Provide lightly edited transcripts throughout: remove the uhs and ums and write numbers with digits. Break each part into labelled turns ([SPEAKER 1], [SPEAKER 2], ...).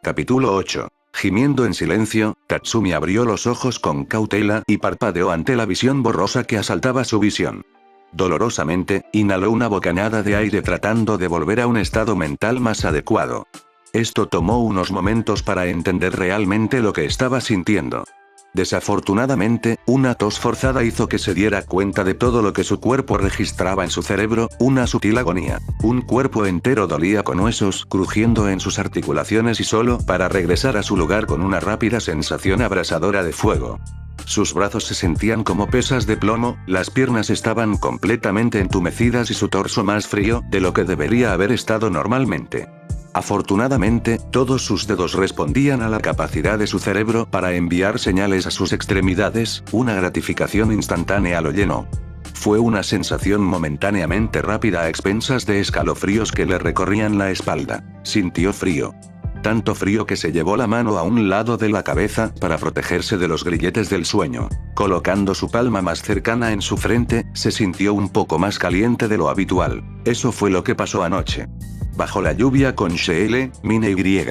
[SPEAKER 1] Capítulo 8. Gimiendo en silencio, Tatsumi abrió los ojos con cautela y parpadeó ante la visión borrosa que asaltaba su visión. Dolorosamente, inhaló una bocanada de aire tratando de volver a un estado mental más adecuado. Esto tomó unos momentos para entender realmente lo que estaba sintiendo. Desafortunadamente, una tos forzada hizo que se diera cuenta de todo lo que su cuerpo registraba en su cerebro, una sutil agonía. Un cuerpo entero dolía con huesos crujiendo en sus articulaciones y solo para regresar a su lugar con una rápida sensación abrasadora de fuego. Sus brazos se sentían como pesas de plomo, las piernas estaban completamente entumecidas y su torso más frío de lo que debería haber estado normalmente. Afortunadamente, todos sus dedos respondían a la capacidad de su cerebro para enviar señales a sus extremidades, una gratificación instantánea lo llenó. Fue una sensación momentáneamente rápida a expensas de escalofríos que le recorrían la espalda. Sintió frío. Tanto frío que se llevó la mano a un lado de la cabeza para protegerse de los grilletes del sueño. Colocando su palma más cercana en su frente, se sintió un poco más caliente de lo habitual. Eso fue lo que pasó anoche. Bajo la lluvia con Shele, Mine y.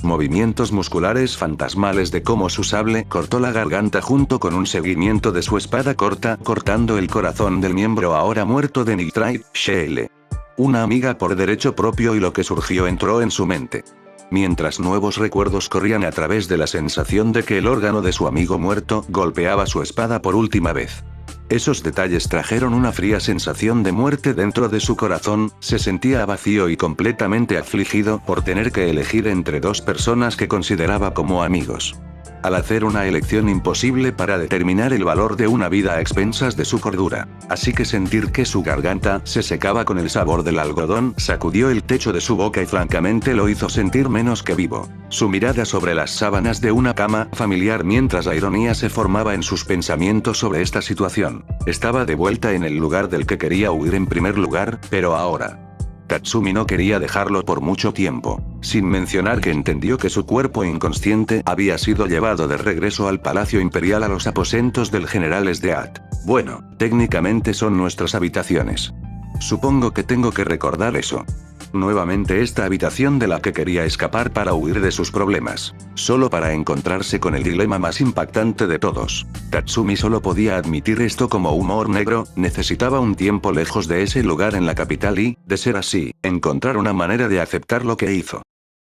[SPEAKER 1] Movimientos musculares fantasmales de cómo su sable cortó la garganta junto con un seguimiento de su espada corta, cortando el corazón del miembro ahora muerto de Nitrite, Shele. Una amiga por derecho propio y lo que surgió entró en su mente. Mientras nuevos recuerdos corrían a través de la sensación de que el órgano de su amigo muerto golpeaba su espada por última vez. Esos detalles trajeron una fría sensación de muerte dentro de su corazón, se sentía vacío y completamente afligido por tener que elegir entre dos personas que consideraba como amigos. Al hacer una elección imposible para determinar el valor de una vida a expensas de su cordura. Así que sentir que su garganta se secaba con el sabor del algodón sacudió el techo de su boca y francamente lo hizo sentir menos que vivo. Su mirada sobre las sábanas de una cama familiar mientras la ironía se formaba en sus pensamientos sobre esta situación. Estaba de vuelta en el lugar del que quería huir en primer lugar, pero ahora. Tatsumi no quería dejarlo por mucho tiempo, sin mencionar que entendió que su cuerpo inconsciente había sido llevado de regreso al Palacio Imperial a los aposentos del general Sdeat. Bueno, técnicamente son nuestras habitaciones. Supongo que tengo que recordar eso. Nuevamente esta habitación de la que quería escapar para huir de sus problemas. Solo para encontrarse con el dilema más impactante de todos. Tatsumi solo podía admitir esto como humor negro, necesitaba un tiempo lejos de ese lugar en la capital y, de ser así, encontrar una manera de aceptar lo que hizo.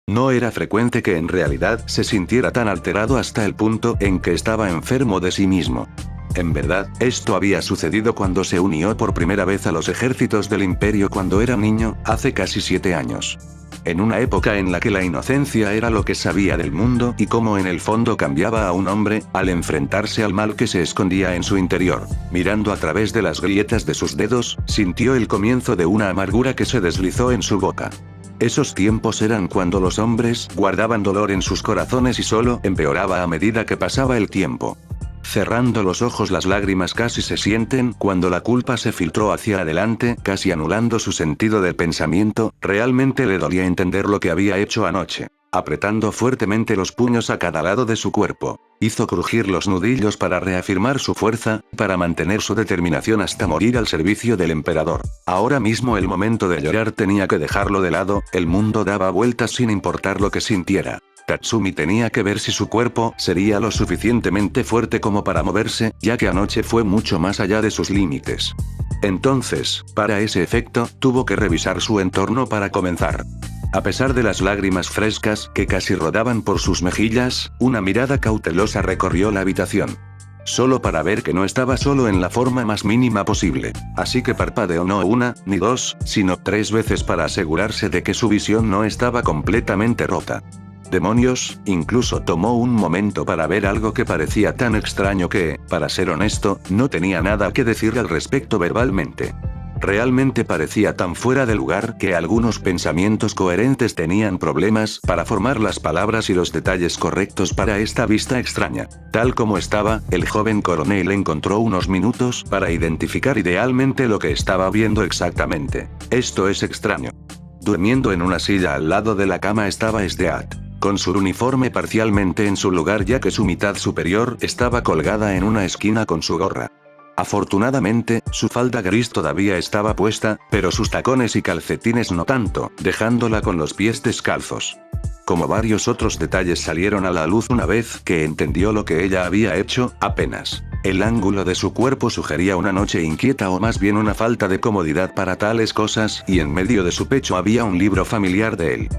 [SPEAKER 1] No era frecuente que en realidad se sintiera tan alterado hasta el punto en que estaba enfermo de sí mismo. En verdad, esto había sucedido cuando se unió por primera vez a los ejércitos del Imperio cuando era niño, hace casi 7 años. En una época en la que la inocencia era lo que sabía del mundo y cómo en el fondo cambiaba a un hombre, al enfrentarse al mal que se escondía en su interior. Mirando a través de las grietas de sus dedos, sintió el comienzo de una amargura que se deslizó en su boca. Esos tiempos eran cuando los hombres guardaban dolor en sus corazones y solo empeoraba a medida que pasaba el tiempo. Cerrando los ojos, las lágrimas casi se sienten cuando la culpa se filtró hacia adelante, casi anulando su sentido del pensamiento. Realmente le dolía entender lo que había hecho anoche. Apretando fuertemente los puños a cada lado de su cuerpo, hizo crujir los nudillos para reafirmar su fuerza, para mantener su determinación hasta morir al servicio del emperador. Ahora mismo el momento de llorar tenía que dejarlo de lado, el mundo daba vueltas sin importar lo que sintiera. Tatsumi tenía que ver si su cuerpo sería lo suficientemente fuerte como para moverse, ya que anoche fue mucho más allá de sus límites. Entonces, para ese efecto, tuvo que revisar su entorno para comenzar. A pesar de las lágrimas frescas que casi rodaban por sus mejillas, una mirada cautelosa recorrió la habitación. Solo para ver que no estaba solo en la forma más mínima posible. Así que parpadeó no una, ni dos, sino 3 veces para asegurarse de que su visión no estaba completamente rota. Demonios, incluso tomó un momento para ver algo que parecía tan extraño que, para ser honesto, no tenía nada que decir al respecto verbalmente. Realmente parecía tan fuera de lugar que algunos pensamientos coherentes tenían problemas para formar las palabras y los detalles correctos para esta vista extraña. Tal como estaba, el joven coronel encontró unos minutos para identificar idealmente lo que estaba viendo exactamente. Esto es extraño. Durmiendo en una silla al lado de la cama estaba Sdeat. Con su uniforme parcialmente en su lugar ya que su mitad superior estaba colgada en una esquina con su gorra. Afortunadamente, su falda gris todavía estaba puesta, pero sus tacones y calcetines no tanto, dejándola con los pies descalzos. Como varios otros detalles salieron a la luz una vez que entendió lo que ella había hecho, apenas. El ángulo de su cuerpo sugería una noche inquieta o más bien una falta de comodidad para tales cosas, y en medio de su pecho había un libro familiar de él.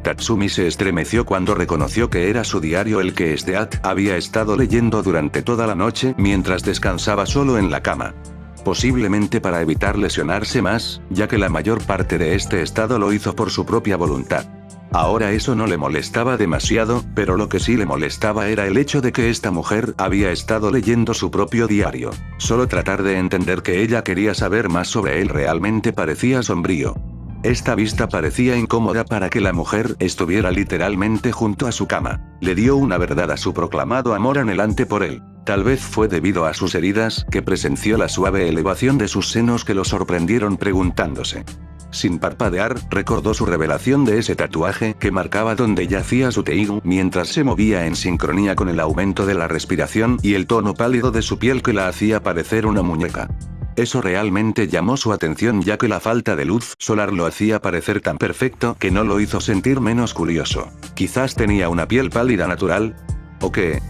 [SPEAKER 1] Tatsumi se estremeció cuando reconoció que era su diario el que Death había estado leyendo durante toda la noche mientras descansaba solo en la cama. Posiblemente para evitar lesionarse más, ya que la mayor parte de este estado lo hizo por su propia voluntad. Ahora eso no le molestaba demasiado, pero lo que sí le molestaba era el hecho de que esta mujer había estado leyendo su propio diario. Solo tratar de entender que ella quería saber más sobre él realmente parecía sombrío. Esta vista parecía incómoda para que la mujer estuviera literalmente junto a su cama. Le dio una verdad a su proclamado amor anhelante por él. Tal vez fue debido a sus heridas que presenció la suave elevación de sus senos que lo sorprendieron preguntándose. Sin parpadear, recordó su revelación de ese tatuaje que marcaba donde yacía su teigu mientras se movía en sincronía con el aumento de la respiración y el tono pálido de su piel que la hacía parecer una muñeca. Eso realmente llamó su atención ya que la falta de luz solar lo hacía parecer tan perfecto que no lo hizo sentir menos curioso. Quizás tenía una piel pálida natural. ¿O qué?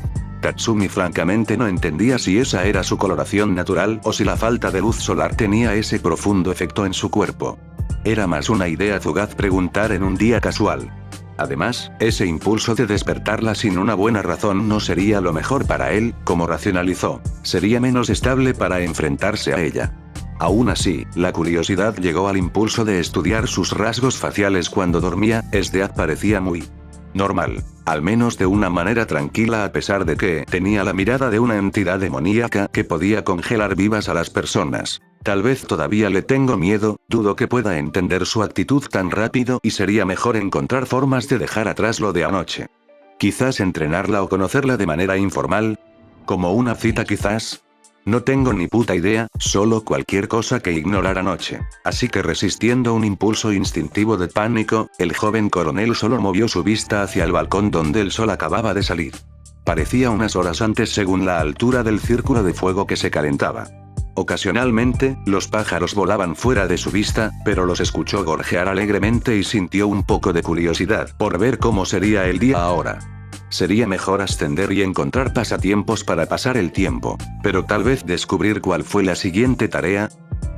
[SPEAKER 1] Tatsumi francamente no entendía si esa era su coloración natural o si la falta de luz solar tenía ese profundo efecto en su cuerpo. Era más una idea fugaz preguntar en un día casual. Además, ese impulso de despertarla sin una buena razón no sería lo mejor para él, como racionalizó. Sería menos estable para enfrentarse a ella. Aún así, la curiosidad llegó al impulso de estudiar sus rasgos faciales cuando dormía. Death parecía muy normal, al menos de una manera tranquila a pesar de que tenía la mirada de una entidad demoníaca que podía congelar vivas a las personas. Tal vez todavía le tengo miedo, dudo que pueda entender su actitud tan rápido y sería mejor encontrar formas de dejar atrás lo de anoche. Quizás entrenarla o conocerla de manera informal. Como una cita quizás. No tengo ni puta idea, solo cualquier cosa que ignorar anoche. Así que resistiendo un impulso instintivo de pánico, el joven coronel solo movió su vista hacia el balcón donde el sol acababa de salir. Parecía unas horas antes según la altura del círculo de fuego que se calentaba. Ocasionalmente, los pájaros volaban fuera de su vista, pero los escuchó gorjear alegremente y sintió un poco de curiosidad por ver cómo sería el día ahora. Sería mejor ascender y encontrar pasatiempos para pasar el tiempo, pero tal vez descubrir cuál fue la siguiente tarea.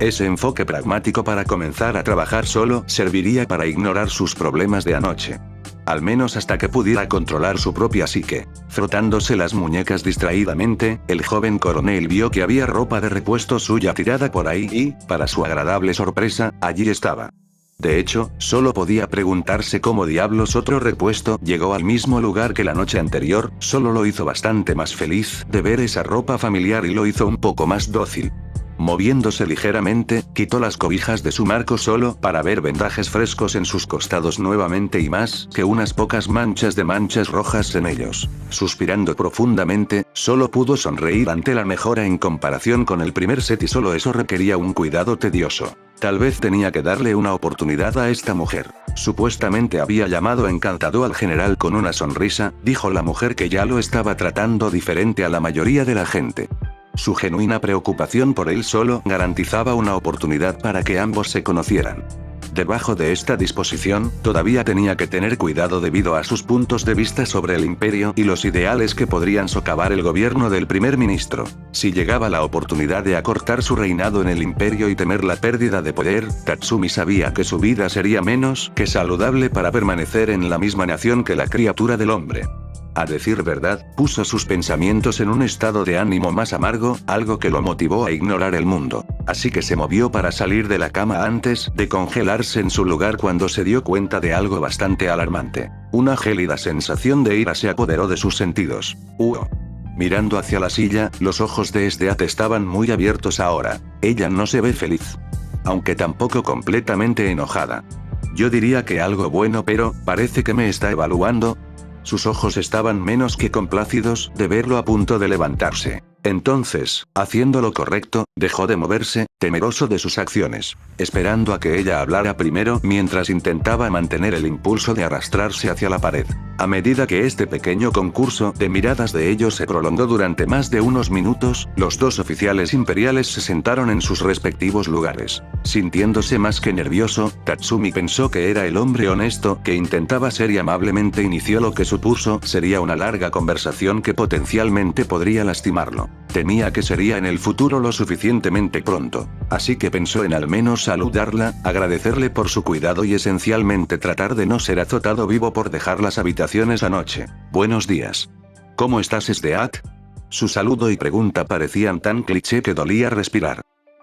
[SPEAKER 1] Ese enfoque pragmático para comenzar a trabajar solo serviría para ignorar sus problemas de anoche. Al menos hasta que pudiera controlar su propia psique. Frotándose las muñecas distraídamente, el joven coronel vio que había ropa de repuesto suya tirada por ahí y, para su agradable sorpresa, allí estaba. De hecho, solo podía preguntarse cómo diablos otro repuesto llegó al mismo lugar que la noche anterior. Solo lo hizo bastante más feliz de ver esa ropa familiar y lo hizo un poco más dócil. Moviéndose ligeramente, quitó las cobijas de su marco solo para ver vendajes frescos en sus costados nuevamente y más que unas pocas manchas de manchas rojas en ellos. Suspirando profundamente, solo pudo sonreír ante la mejora en comparación con el primer set y solo eso requería un cuidado tedioso. Tal vez tenía que darle una oportunidad a esta mujer. Supuestamente había llamado encantado al general con una sonrisa, dijo la mujer que ya lo estaba tratando diferente a la mayoría de la gente. Su genuina preocupación por él solo garantizaba una oportunidad para que ambos se conocieran. Debajo de esta disposición, todavía tenía que tener cuidado debido a sus puntos de vista sobre el imperio y los ideales que podrían socavar el gobierno del primer ministro. Si llegaba la oportunidad de acortar su reinado en el imperio y temer la pérdida de poder, Tatsumi sabía que su vida sería menos que saludable para permanecer en la misma nación que la criatura del hombre. A decir verdad, puso sus pensamientos en un estado de ánimo más amargo, algo que lo motivó a ignorar el mundo. Así que se movió para salir de la cama antes de congelarse en su lugar cuando se dio cuenta de algo bastante alarmante. Una gélida sensación de ira se apoderó de sus sentidos. Mirando hacia la silla, los ojos de Death estaban muy abiertos ahora. Ella no se ve feliz. Aunque tampoco completamente enojada. Yo diría que algo bueno, pero parece que me está evaluando. Sus ojos estaban menos que complacidos de verlo a punto de levantarse. Entonces, haciendo lo correcto, dejó de moverse, temeroso de sus acciones, esperando a que ella hablara primero mientras intentaba mantener el impulso de arrastrarse hacia la pared. A medida que este pequeño concurso de miradas de ellos se prolongó durante más de unos minutos, los dos oficiales imperiales se sentaron en sus respectivos lugares. Sintiéndose más que nervioso, Tatsumi pensó que era el hombre honesto que intentaba ser y amablemente inició lo que supuso sería una larga conversación que potencialmente podría lastimarlo. Temía que sería en el futuro lo suficientemente pronto. Así que pensó en al menos saludarla, agradecerle por su cuidado y esencialmente tratar de no ser azotado vivo por dejar las habitaciones anoche. Buenos días. ¿Cómo estás, Sdeat? Su saludo y pregunta parecían tan cliché que dolía respirar.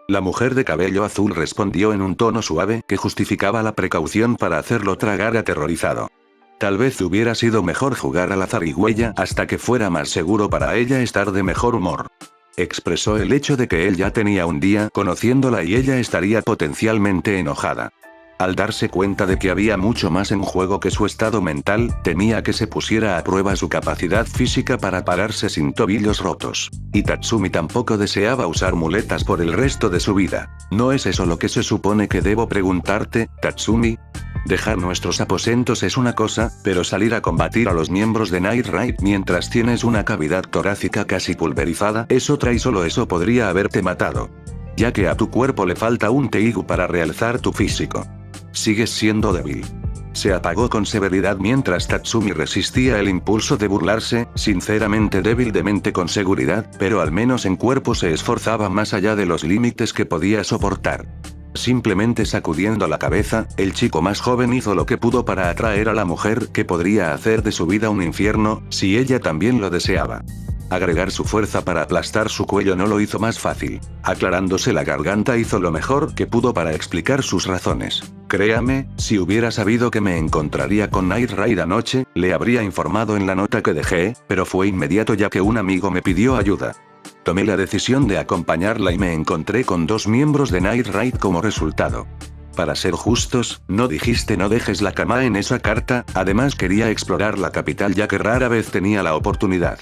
[SPEAKER 1] La mujer de cabello azul respondió en un tono suave que justificaba la precaución para hacerlo tragar aterrorizado. Tal vez hubiera sido mejor jugar a la zarigüeya hasta que fuera más seguro para ella estar de mejor humor. Expresó el hecho de que él ya tenía un día conociéndola y ella estaría potencialmente enojada. Al darse cuenta de que había mucho más en juego que su estado mental, temía que se pusiera a prueba su capacidad física para pararse sin tobillos rotos. Y Tatsumi tampoco deseaba usar muletas por el resto de su vida. ¿No es eso lo que se supone que debo preguntarte, Tatsumi? Dejar nuestros aposentos es una cosa, pero salir a combatir a los miembros de Night Raid mientras tienes una cavidad torácica casi pulverizada es otra y solo eso podría haberte matado. Ya que a tu cuerpo le falta un Teigu para realzar tu físico. Sigues siendo débil. Se apagó con severidad mientras Tatsumi resistía el impulso de burlarse, sinceramente débil de mente con seguridad, pero al menos en cuerpo se esforzaba más allá de los límites que podía soportar. Simplemente sacudiendo la cabeza, el chico más joven hizo lo que pudo para atraer a la mujer que podría hacer de su vida un infierno, si ella también lo deseaba. Agregar su fuerza para aplastar su cuello no lo hizo más fácil. Aclarándose la garganta hizo lo mejor que pudo para explicar sus razones. Créame, si hubiera sabido que me encontraría con Night Raid anoche, le habría informado en la nota que dejé, pero fue inmediato ya que un amigo me pidió ayuda. Tomé la decisión de acompañarla y me encontré con 2 miembros de Night Raid como resultado. Para ser justos, no dijiste no dejes la cama en esa carta, además quería explorar la capital ya que rara vez tenía la oportunidad.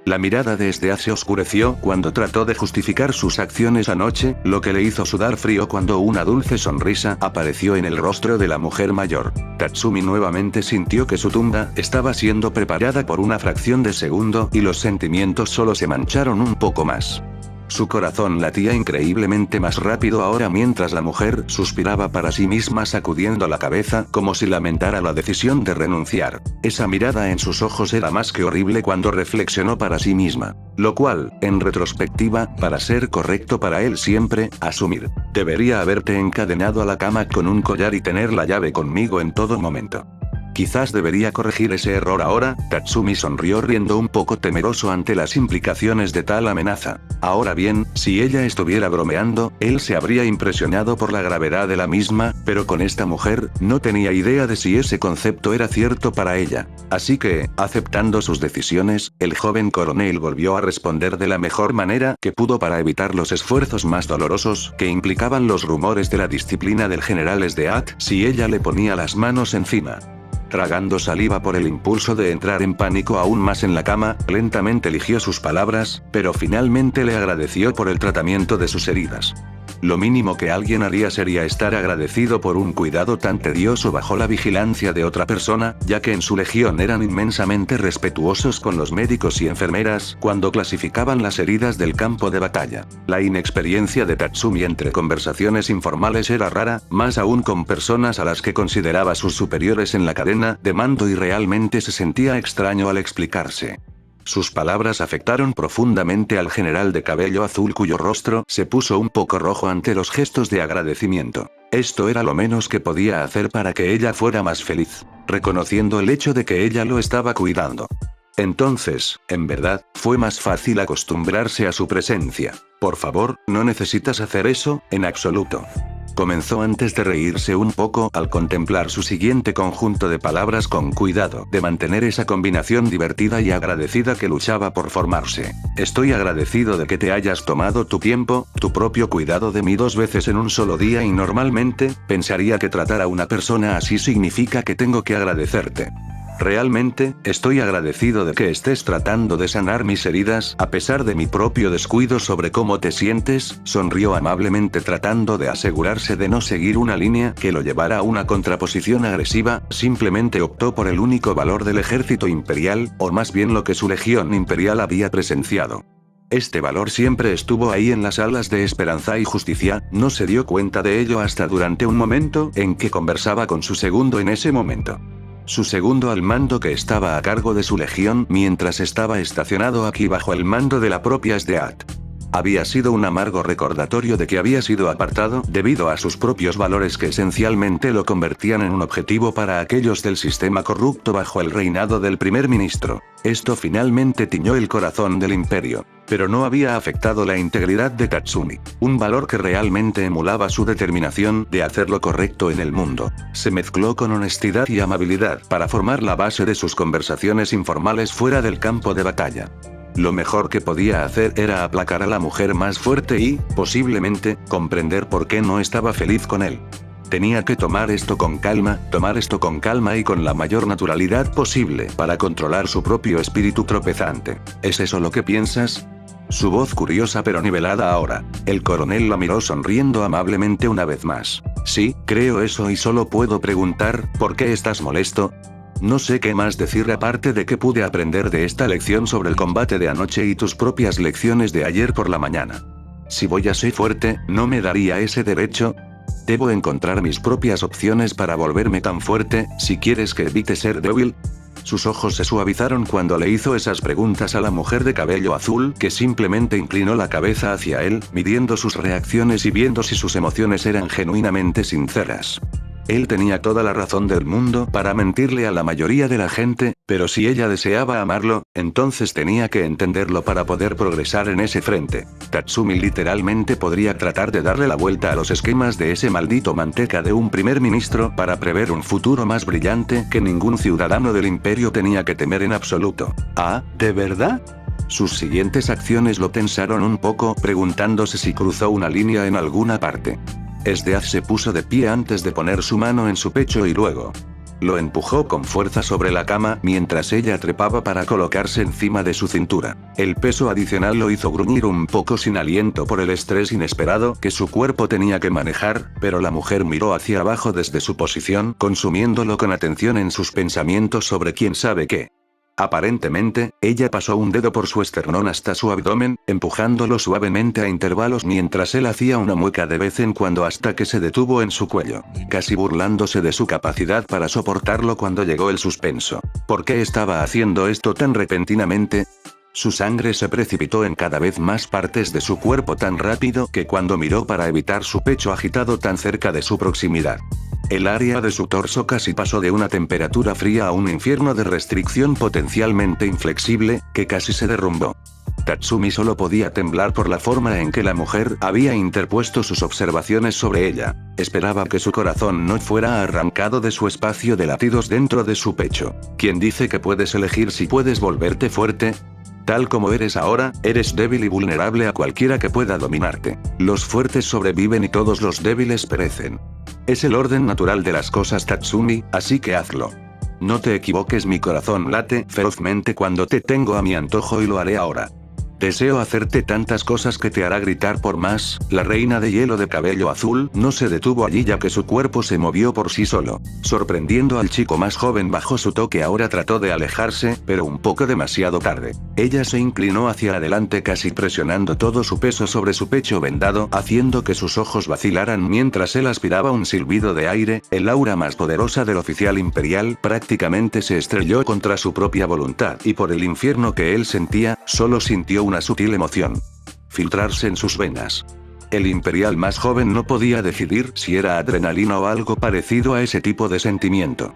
[SPEAKER 1] La mirada de Sdeat se oscureció cuando trató de justificar sus acciones anoche, lo que le hizo sudar frío cuando una dulce sonrisa apareció en el rostro de la mujer mayor. Tatsumi nuevamente sintió que su tumba estaba siendo preparada por una fracción de segundo y los sentimientos solo se mancharon un poco más. Su corazón latía increíblemente más rápido ahora mientras la mujer suspiraba para sí misma sacudiendo la cabeza como si lamentara la decisión de renunciar. Esa mirada en sus ojos era más que horrible cuando reflexionó para sí misma. Lo cual, en retrospectiva, para ser correcto para él siempre, asumir. Debería haberte encadenado a la cama con un collar y tener la llave conmigo en todo momento. Quizás debería corregir ese error ahora, Tatsumi sonrió riendo un poco temeroso ante las implicaciones de tal amenaza. Ahora bien, si ella estuviera bromeando, él se habría impresionado por la gravedad de la misma, pero con esta mujer, no tenía idea de si ese concepto era cierto para ella. Así que, aceptando sus decisiones, el joven coronel volvió a responder de la mejor manera que pudo para evitar los esfuerzos más dolorosos que implicaban los rumores de la disciplina del general Sdeat si ella le ponía las manos encima. Tragando saliva por el impulso de entrar en pánico aún más en la cama, lentamente eligió sus palabras, pero finalmente le agradeció por el tratamiento de sus heridas. Lo mínimo que alguien haría sería estar agradecido por un cuidado tan tedioso bajo la vigilancia de otra persona, ya que en su legión eran inmensamente respetuosos con los médicos y enfermeras cuando clasificaban las heridas del campo de batalla. La inexperiencia de Tatsumi entre conversaciones informales era rara, más aún con personas a las que consideraba sus superiores en la cadena de mando y realmente se sentía extraño al explicarse. Sus palabras afectaron profundamente al general de cabello azul cuyo rostro se puso un poco rojo ante los gestos de agradecimiento. Esto era lo menos que podía hacer para que ella fuera más feliz, reconociendo el hecho de que ella lo estaba cuidando. Entonces, en verdad, fue más fácil acostumbrarse a su presencia. Por favor, no necesitas hacer eso, en absoluto. Comenzó antes de reírse un poco al contemplar su siguiente conjunto de palabras con cuidado de mantener esa combinación divertida y agradecida que luchaba por formarse. Estoy agradecido de que te hayas tomado tu tiempo, tu propio cuidado de mí 2 veces en un solo día y normalmente, pensaría que tratar a una persona así significa que tengo que agradecerte. Realmente, estoy agradecido de que estés tratando de sanar mis heridas a pesar de mi propio descuido sobre cómo te sientes, sonrió amablemente tratando de asegurarse de no seguir una línea que lo llevara a una contraposición agresiva, simplemente optó por el único valor del ejército imperial, o más bien lo que su legión imperial había presenciado. Este valor siempre estuvo ahí en las alas de Esperanza y Justicia, no se dio cuenta de ello hasta durante un momento en que conversaba con su segundo en ese momento. Su segundo al mando que estaba a cargo de su legión mientras estaba estacionado aquí bajo el mando de la propia SDEAT. Había sido un amargo recordatorio de que había sido apartado debido a sus propios valores que esencialmente lo convertían en un objetivo para aquellos del sistema corrupto bajo el reinado del primer ministro. Esto finalmente tiñó el corazón del imperio. Pero no había afectado la integridad de Tatsumi, un valor que realmente emulaba su determinación de hacer lo correcto en el mundo. Se mezcló con honestidad y amabilidad para formar la base de sus conversaciones informales fuera del campo de batalla. Lo mejor que podía hacer era aplacar a la mujer más fuerte y, posiblemente, comprender por qué no estaba feliz con él. Tenía que tomar esto con calma y con la mayor naturalidad posible para controlar su propio espíritu tropezante. ¿Es eso lo que piensas? Su voz curiosa pero nivelada ahora. El coronel la miró sonriendo amablemente una vez más. Sí, creo eso y solo puedo preguntar, ¿por qué estás molesto? No sé qué más decir aparte de que pude aprender de esta lección sobre el combate de anoche y tus propias lecciones de ayer por la mañana. Si voy a ser fuerte, ¿no me daría ese derecho? Debo encontrar mis propias opciones para volverme tan fuerte, si quieres que evite ser débil. Sus ojos se suavizaron cuando le hizo esas preguntas a la mujer de cabello azul, que simplemente inclinó la cabeza hacia él, midiendo sus reacciones y viendo si sus emociones eran genuinamente sinceras. Él tenía toda la razón del mundo para mentirle a la mayoría de la gente, pero si ella deseaba amarlo, entonces tenía que entenderlo para poder progresar en ese frente. Tatsumi literalmente podría tratar de darle la vuelta a los esquemas de ese maldito manteca de un primer ministro para prever un futuro más brillante que ningún ciudadano del imperio tenía que temer en absoluto. ¿Ah, de verdad? Sus siguientes acciones lo tensaron un poco, preguntándose si cruzó una línea en alguna parte. SDEAT se puso de pie antes de poner su mano en su pecho y luego lo empujó con fuerza sobre la cama mientras ella trepaba para colocarse encima de su cintura. El peso adicional lo hizo gruñir un poco sin aliento por el estrés inesperado que su cuerpo tenía que manejar, pero la mujer miró hacia abajo desde su posición, consumiéndolo con atención en sus pensamientos sobre quién sabe qué. Aparentemente, ella pasó un dedo por su esternón hasta su abdomen, empujándolo suavemente a intervalos mientras él hacía una mueca de vez en cuando hasta que se detuvo en su cuello, casi burlándose de su capacidad para soportarlo cuando llegó el suspenso. ¿Por qué estaba haciendo esto tan repentinamente? Su sangre se precipitó en cada vez más partes de su cuerpo tan rápido que cuando miró para evitar su pecho agitado tan cerca de su proximidad. El área de su torso casi pasó de una temperatura fría a un infierno de restricción potencialmente inflexible, que casi se derrumbó. Tatsumi solo podía temblar por la forma en que la mujer había interpuesto sus observaciones sobre ella. Esperaba que su corazón no fuera arrancado de su espacio de latidos dentro de su pecho. ¿Quién dice que puedes elegir si puedes volverte fuerte? Tal como eres ahora, eres débil y vulnerable a cualquiera que pueda dominarte. Los fuertes sobreviven y todos los débiles perecen. Es el orden natural de las cosas, Tatsumi, así que hazlo. No te equivoques, mi corazón late ferozmente cuando te tengo a mi antojo y lo haré ahora. Deseo hacerte tantas cosas que te hará gritar por más. La reina de hielo de cabello azul no se detuvo allí ya que su cuerpo se movió por sí solo, sorprendiendo al chico más joven bajo su toque. Ahora trató de alejarse, pero un poco demasiado tarde. Ella se inclinó hacia adelante casi presionando todo su peso sobre su pecho vendado, haciendo que sus ojos vacilaran mientras él aspiraba un silbido de aire. El aura más poderosa del oficial imperial prácticamente se estrelló contra su propia voluntad y por el infierno que él sentía, solo sintió una sutil emoción filtrarse en sus venas. El imperial más joven no podía decidir si era adrenalina o algo parecido a ese tipo de sentimiento.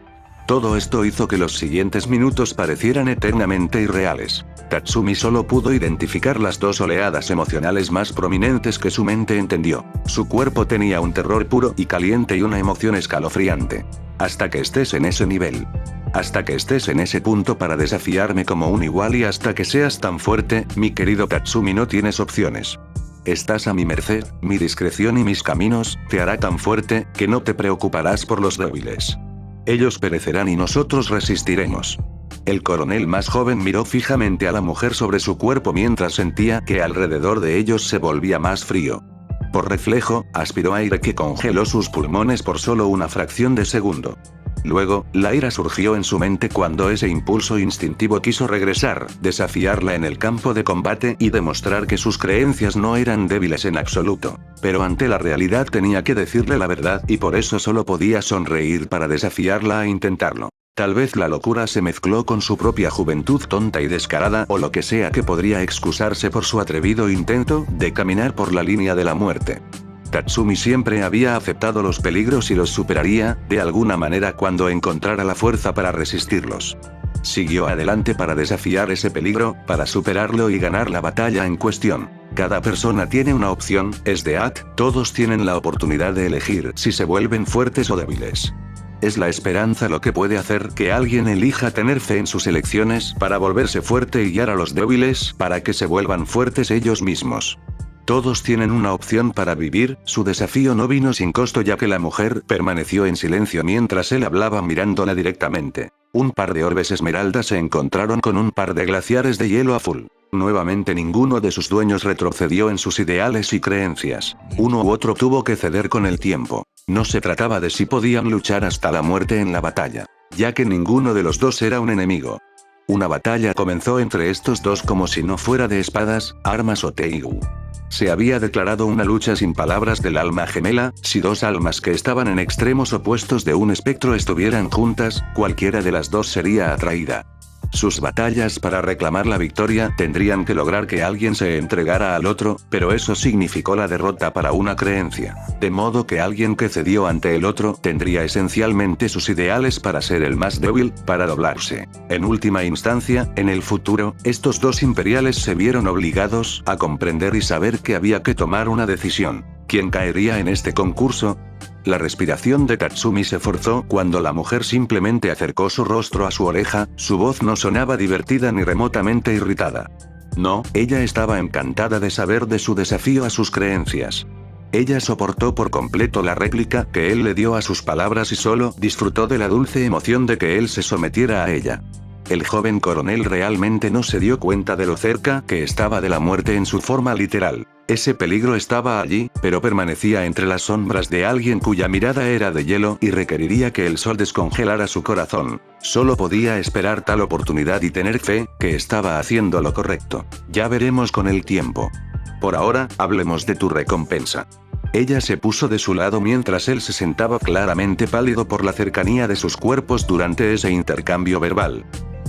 [SPEAKER 1] Todo esto hizo que los siguientes minutos parecieran eternamente irreales. Tatsumi solo pudo identificar las dos oleadas emocionales más prominentes que su mente entendió. Su cuerpo tenía un terror puro y caliente y una emoción escalofriante. Hasta que estés en ese nivel. Hasta que estés en ese punto para desafiarme como un igual y hasta que seas tan fuerte, mi querido Tatsumi, no tienes opciones. Estás a mi merced, mi discreción y mis caminos te hará tan fuerte que no te preocuparás por los débiles. Ellos perecerán y nosotros resistiremos. El coronel más joven miró fijamente a la mujer sobre su cuerpo mientras sentía que alrededor de ellos se volvía más frío. Por reflejo, aspiró aire que congeló sus pulmones por solo una fracción de segundo. Luego, la ira surgió en su mente cuando ese impulso instintivo quiso regresar, desafiarla en el campo de combate y demostrar que sus creencias no eran débiles en absoluto. Pero ante la realidad tenía que decirle la verdad y por eso solo podía sonreír para desafiarla a intentarlo. Tal vez la locura se mezcló con su propia juventud tonta y descarada o lo que sea que podría excusarse por su atrevido intento de caminar por la línea de la muerte. Tatsumi siempre había aceptado los peligros y los superaría, de alguna manera cuando encontrara la fuerza para resistirlos. Siguió adelante para desafiar ese peligro, para superarlo y ganar la batalla en cuestión. Cada persona tiene una opción, todos tienen la oportunidad de elegir si se vuelven fuertes o débiles. Es la esperanza lo que puede hacer que alguien elija tener fe en sus elecciones para volverse fuerte y guiar a los débiles para que se vuelvan fuertes ellos mismos. Todos tienen una opción para vivir. Su desafío no vino sin costo ya que la mujer permaneció en silencio mientras él hablaba mirándola directamente. Un par de orbes esmeralda se encontraron con un par de glaciares de hielo azul. Nuevamente ninguno de sus dueños retrocedió en sus ideales y creencias. Uno u otro tuvo que ceder con el tiempo. No se trataba de si podían luchar hasta la muerte en la batalla, ya que ninguno de los dos era un enemigo. Una batalla comenzó entre estos dos como si no fuera de espadas, armas o teigu. Se había declarado una lucha sin palabras del alma gemela. Si dos almas que estaban en extremos opuestos de un espectro estuvieran juntas, cualquiera de las dos sería atraída. Sus batallas para reclamar la victoria tendrían que lograr que alguien se entregara al otro, pero eso significó la derrota para una creencia. De modo que alguien que cedió ante el otro tendría esencialmente sus ideales para ser el más débil, para doblarse. En última instancia, en el futuro, estos dos imperiales se vieron obligados a comprender y saber que había que tomar una decisión. ¿Quién caería en este concurso? La respiración de Tatsumi se forzó cuando la mujer simplemente acercó su rostro a su oreja. Su voz no sonaba divertida ni remotamente irritada. No, ella estaba encantada de saber de su desafío a sus creencias. Ella soportó por completo la réplica que él le dio a sus palabras y solo disfrutó de la dulce emoción de que él se sometiera a ella. El joven coronel realmente no se dio cuenta de lo cerca que estaba de la muerte en su forma literal. Ese peligro estaba allí, pero permanecía entre las sombras de alguien cuya mirada era de hielo y requeriría que el sol descongelara su corazón. Solo podía esperar tal oportunidad y tener fe que estaba haciendo lo correcto. Ya veremos con el tiempo. Por ahora, hablemos de tu recompensa. Ella se puso de su lado mientras él se sentaba claramente pálido por la cercanía de sus cuerpos durante ese intercambio verbal.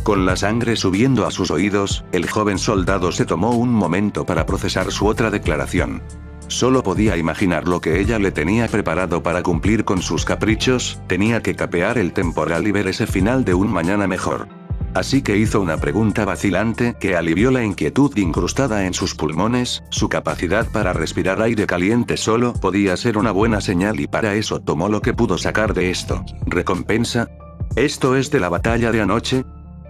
[SPEAKER 1] Con la sangre subiendo a sus oídos, el joven soldado se tomó un momento para procesar su otra declaración. Solo podía imaginar lo que ella le tenía preparado para cumplir con sus caprichos. Tenía que capear el temporal y ver ese final de un mañana mejor. Así que hizo una pregunta vacilante que alivió la inquietud incrustada en sus pulmones. Su capacidad para respirar aire caliente solo podía ser una buena señal y para eso tomó lo que pudo sacar de esto. ¿Recompensa? ¿Esto es de la batalla de anoche?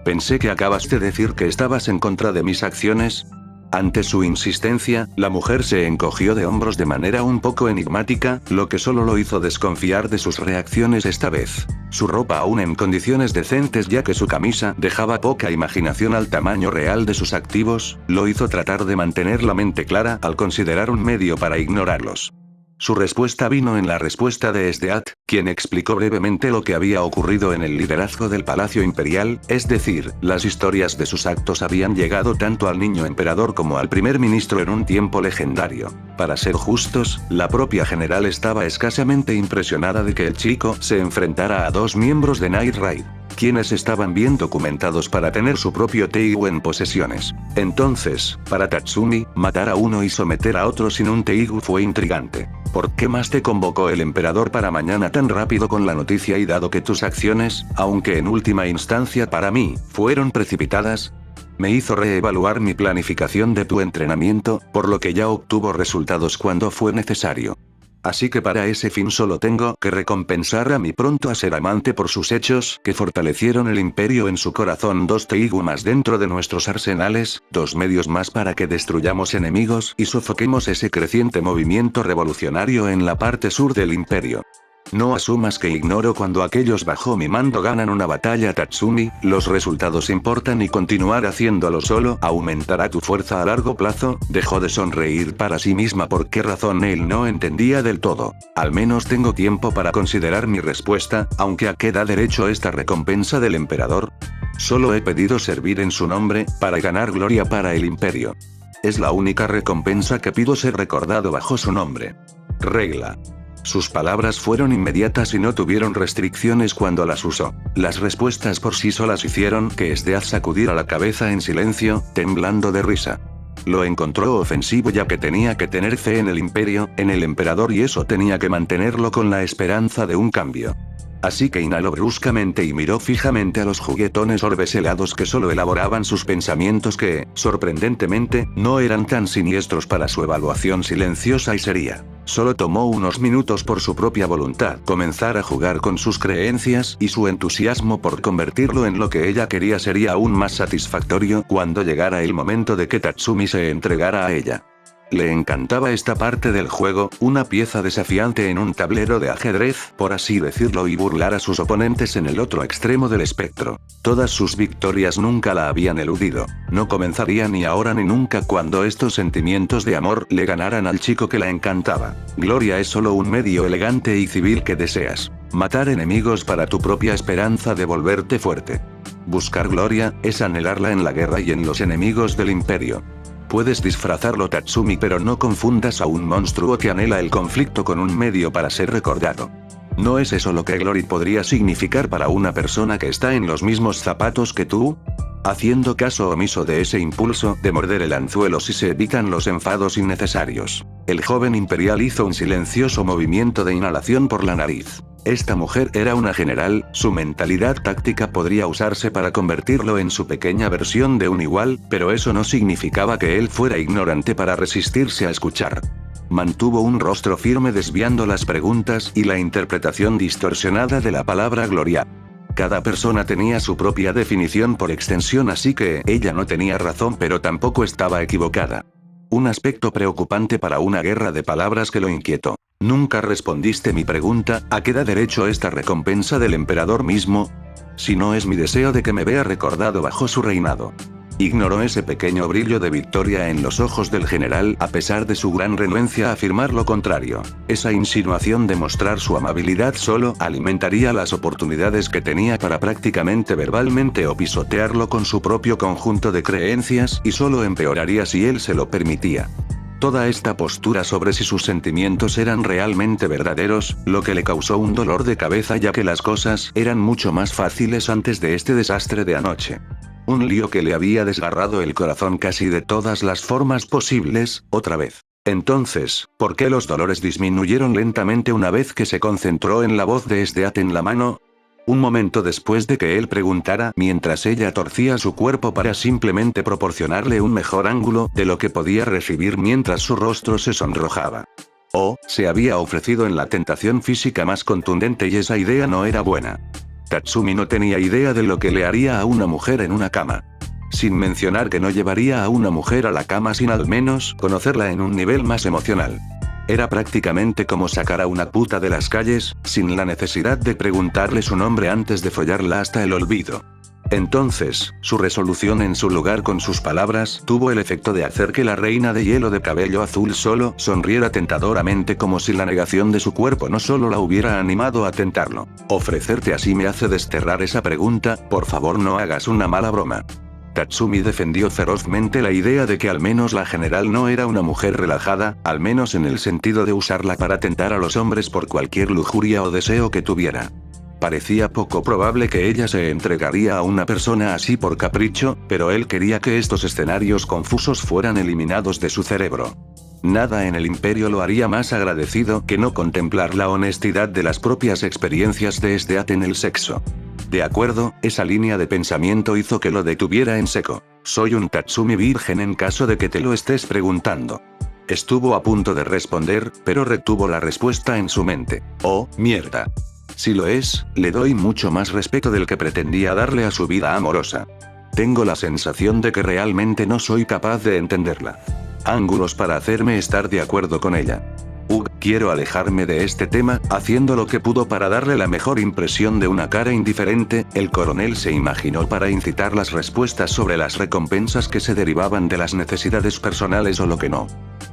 [SPEAKER 1] Pensé que acabas de decir que estabas en contra de mis acciones. Ante su insistencia, la mujer se encogió de hombros de manera un poco enigmática, lo que solo lo hizo desconfiar de sus reacciones esta vez. Su ropa aún en condiciones decentes ya que su camisa dejaba poca imaginación al tamaño real de sus activos, lo hizo tratar de mantener la mente clara al considerar un medio para ignorarlos. Su respuesta vino en la respuesta de Esdeat, quien explicó brevemente lo que había ocurrido en el liderazgo del Palacio Imperial, es decir, las historias de sus actos habían llegado tanto al niño emperador como al primer ministro en un tiempo legendario. Para ser justos, la propia general estaba escasamente impresionada de que el chico se enfrentara a dos miembros de Night Raid, quienes estaban bien documentados para tener su propio Teigu en posesiones. Entonces, para Tatsumi, matar a uno y someter a otro sin un Teigu fue intrigante. ¿Por qué más te convocó el emperador para mañana tan rápido con la noticia y dado que tus acciones, aunque en última instancia para mí, fueron precipitadas? Me hizo reevaluar mi planificación de tu entrenamiento, por lo que ya obtuvo resultados cuando fue necesario. Así que para ese fin solo tengo que recompensar a mi pronto a ser amante por sus hechos que fortalecieron el imperio en su corazón. 2 Teigu más dentro de nuestros arsenales, 2 medios más para que destruyamos enemigos y sofoquemos ese creciente movimiento revolucionario en la parte sur del imperio. No asumas que ignoro cuando aquellos bajo mi mando ganan una batalla, Tatsumi, los resultados importan y continuar haciéndolo solo aumentará tu fuerza a largo plazo. Dejó de sonreír para sí misma. ¿Por qué razón él no entendía del todo? Al menos tengo tiempo para considerar mi respuesta, aunque ¿a qué da derecho esta recompensa del emperador? Solo he pedido servir en su nombre, para ganar gloria para el imperio. Es la única recompensa que pido, ser recordado bajo su nombre. Regla. Sus palabras fueron inmediatas y no tuvieron restricciones cuando las usó. Las respuestas por sí solas hicieron que Sdeath sacudiera la cabeza en silencio, temblando de risa. Lo encontró ofensivo ya que tenía que tener fe en el imperio, en el emperador, y eso tenía que mantenerlo con la esperanza de un cambio. Así que inhaló bruscamente y miró fijamente a los juguetones orbes helados que solo elaboraban sus pensamientos, que, sorprendentemente, no eran tan siniestros para su evaluación silenciosa y seria. Solo tomó unos minutos por su propia voluntad comenzar a jugar con sus creencias, y su entusiasmo por convertirlo en lo que ella quería sería aún más satisfactorio cuando llegara el momento de que Tatsumi se entregara a ella. Le encantaba esta parte del juego, una pieza desafiante en un tablero de ajedrez, por así decirlo, y burlar a sus oponentes en el otro extremo del espectro. Todas sus victorias nunca la habían eludido. No comenzaría ni ahora ni nunca cuando estos sentimientos de amor le ganaran al chico que la encantaba. Gloria es solo un medio elegante y civil que deseas. Matar enemigos para tu propia esperanza de volverte fuerte. Buscar gloria, es anhelarla en la guerra y en los enemigos del imperio. Puedes disfrazarlo, Tatsumi, pero no confundas a un monstruo que anhela el conflicto con un medio para ser recordado. ¿No es eso lo que Glory podría significar para una persona que está en los mismos zapatos que tú? Haciendo caso omiso de ese impulso de morder el anzuelo si se evitan los enfados innecesarios. El joven imperial hizo un silencioso movimiento de inhalación por la nariz. Esta mujer era una general, su mentalidad táctica podría usarse para convertirlo en su pequeña versión de un igual, pero eso no significaba que él fuera ignorante para resistirse a escuchar. Mantuvo un rostro firme desviando las preguntas y la interpretación distorsionada de la palabra gloria. Cada persona tenía su propia definición por extensión, así que ella no tenía razón pero tampoco estaba equivocada. Un aspecto preocupante para una guerra de palabras que lo inquietó. Nunca respondiste mi pregunta, ¿a qué da derecho esta recompensa del emperador mismo? Si no es mi deseo de que me vea recordado bajo su reinado. Ignoró ese pequeño brillo de victoria en los ojos del general, a pesar de su gran renuencia a afirmar lo contrario. Esa insinuación de mostrar su amabilidad solo alimentaría las oportunidades que tenía para prácticamente verbalmente o pisotearlo con su propio conjunto de creencias, y solo empeoraría si él se lo permitía. Toda esta postura sobre si sus sentimientos eran realmente verdaderos, lo que le causó un dolor de cabeza ya que las cosas eran mucho más fáciles antes de este desastre de anoche. Un lío que le había desgarrado el corazón casi de todas las formas posibles, otra vez. Entonces, ¿por qué los dolores disminuyeron lentamente una vez que se concentró en la voz de Sdeath en la mano? Un momento después de que él preguntara, mientras ella torcía su cuerpo para simplemente proporcionarle un mejor ángulo de lo que podía recibir mientras su rostro se sonrojaba. Se había ofrecido en la tentación física más contundente y esa idea no era buena. Tatsumi no tenía idea de lo que le haría a una mujer en una cama. Sin mencionar que no llevaría a una mujer a la cama sin al menos conocerla en un nivel más emocional. Era prácticamente como sacar a una puta de las calles, sin la necesidad de preguntarle su nombre antes de follarla hasta el olvido. Entonces, su resolución en su lugar con sus palabras tuvo el efecto de hacer que la reina de hielo de cabello azul solo sonriera tentadoramente, como si la negación de su cuerpo no solo la hubiera animado a tentarlo. Ofrecerte así me hace desterrar esa pregunta, por favor no hagas una mala broma. Tatsumi defendió ferozmente la idea de que al menos la general no era una mujer relajada, al menos en el sentido de usarla para tentar a los hombres por cualquier lujuria o deseo que tuviera. Parecía poco probable que ella se entregaría a una persona así por capricho, pero él quería que estos escenarios confusos fueran eliminados de su cerebro. Nada en el imperio lo haría más agradecido que no contemplar la honestidad de las propias experiencias de Sdeath en el sexo. De acuerdo, esa línea de pensamiento hizo que lo detuviera en seco. Soy un Tatsumi virgen en caso de que te lo estés preguntando. Estuvo a punto de responder, pero retuvo la respuesta en su mente. Oh, mierda. Si lo es, le doy mucho más respeto del que pretendía darle a su vida amorosa. Tengo la sensación de que realmente no soy capaz de entenderla. Ángulos para hacerme estar de acuerdo con ella. Quiero alejarme de este tema, haciendo lo que pudo para darle la mejor impresión de una cara indiferente. El coronel se imaginó para incitar las respuestas sobre las recompensas que se derivaban de las necesidades personales o lo que no.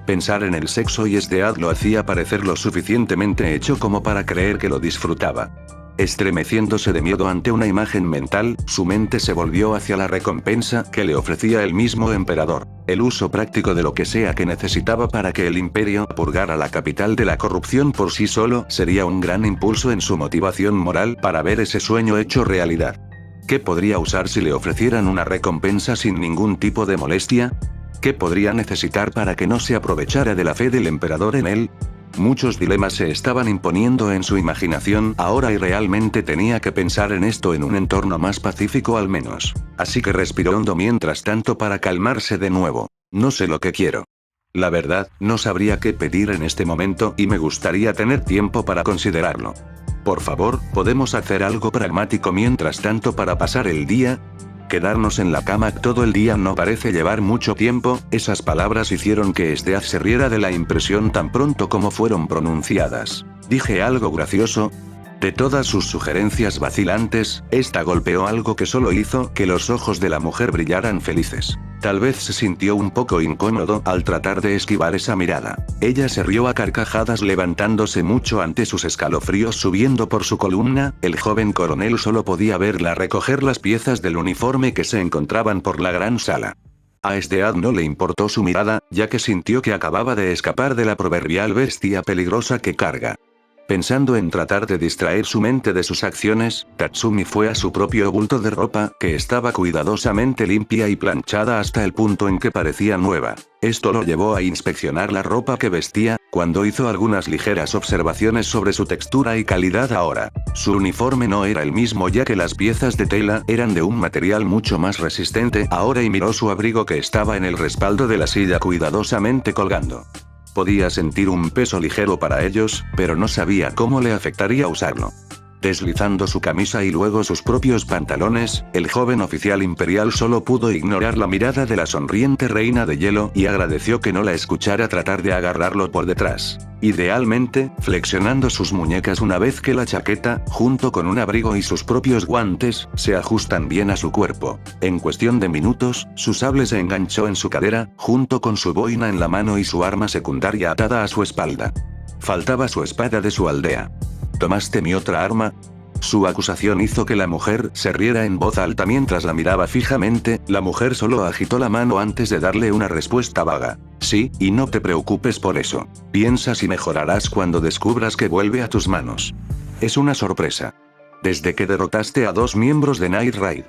[SPEAKER 1] Pensar en el sexo y Sdead lo hacía parecer lo suficientemente hecho como para creer que lo disfrutaba. Estremeciéndose de miedo ante una imagen mental, su mente se volvió hacia la recompensa que le ofrecía el mismo emperador. El uso práctico de lo que sea que necesitaba para que el imperio purgara la capital de la corrupción por sí solo sería un gran impulso en su motivación moral para ver ese sueño hecho realidad. ¿Qué podría usar si le ofrecieran una recompensa sin ningún tipo de molestia? ¿Qué podría necesitar para que no se aprovechara de la fe del emperador en él? Muchos dilemas se estaban imponiendo en su imaginación ahora y realmente tenía que pensar en esto en un entorno más pacífico al menos. Así que respiró hondo mientras tanto para calmarse de nuevo. No sé lo que quiero. La verdad, no sabría qué pedir en este momento y me gustaría tener tiempo para considerarlo. Por favor, ¿podemos hacer algo pragmático mientras tanto para pasar el día? Quedarnos en la cama todo el día no parece llevar mucho tiempo. Esas palabras hicieron que Sdead se riera de la impresión tan pronto como fueron pronunciadas. ¿Dije algo gracioso? De todas sus sugerencias vacilantes, esta golpeó algo que solo hizo que los ojos de la mujer brillaran felices. Tal vez se sintió un poco incómodo al tratar de esquivar esa mirada. Ella se rió a carcajadas levantándose mucho ante sus escalofríos subiendo por su columna. El joven coronel solo podía verla recoger las piezas del uniforme que se encontraban por la gran sala. A Sdead no le importó su mirada, ya que sintió que acababa de escapar de la proverbial bestia peligrosa que carga. Pensando en tratar de distraer su mente de sus acciones, Tatsumi fue a su propio bulto de ropa, que estaba cuidadosamente limpia y planchada hasta el punto en que parecía nueva. Esto lo llevó a inspeccionar la ropa que vestía, cuando hizo algunas ligeras observaciones sobre su textura y calidad ahora. Su uniforme no era el mismo ya que las piezas de tela eran de un material mucho más resistente ahora y miró su abrigo que estaba en el respaldo de la silla cuidadosamente colgando. Podía sentir un peso ligero para ellos, pero no sabía cómo le afectaría usarlo. Deslizando su camisa y luego sus propios pantalones, el joven oficial imperial solo pudo ignorar la mirada de la sonriente reina de hielo y agradeció que no la escuchara tratar de agarrarlo por detrás. Idealmente, flexionando sus muñecas una vez que la chaqueta, junto con un abrigo y sus propios guantes, se ajustan bien a su cuerpo. En cuestión de minutos, su sable se enganchó en su cadera, junto con su boina en la mano y su arma secundaria atada a su espalda. Faltaba su espada de su aldea. ¿Tomaste mi otra arma? Su acusación hizo que la mujer se riera en voz alta mientras la miraba fijamente. La mujer solo agitó la mano antes de darle una respuesta vaga. Sí, y no te preocupes por eso. Piensas y mejorarás cuando descubras que vuelve a tus manos. Es una sorpresa. Desde que derrotaste a 2 miembros de Night Raid.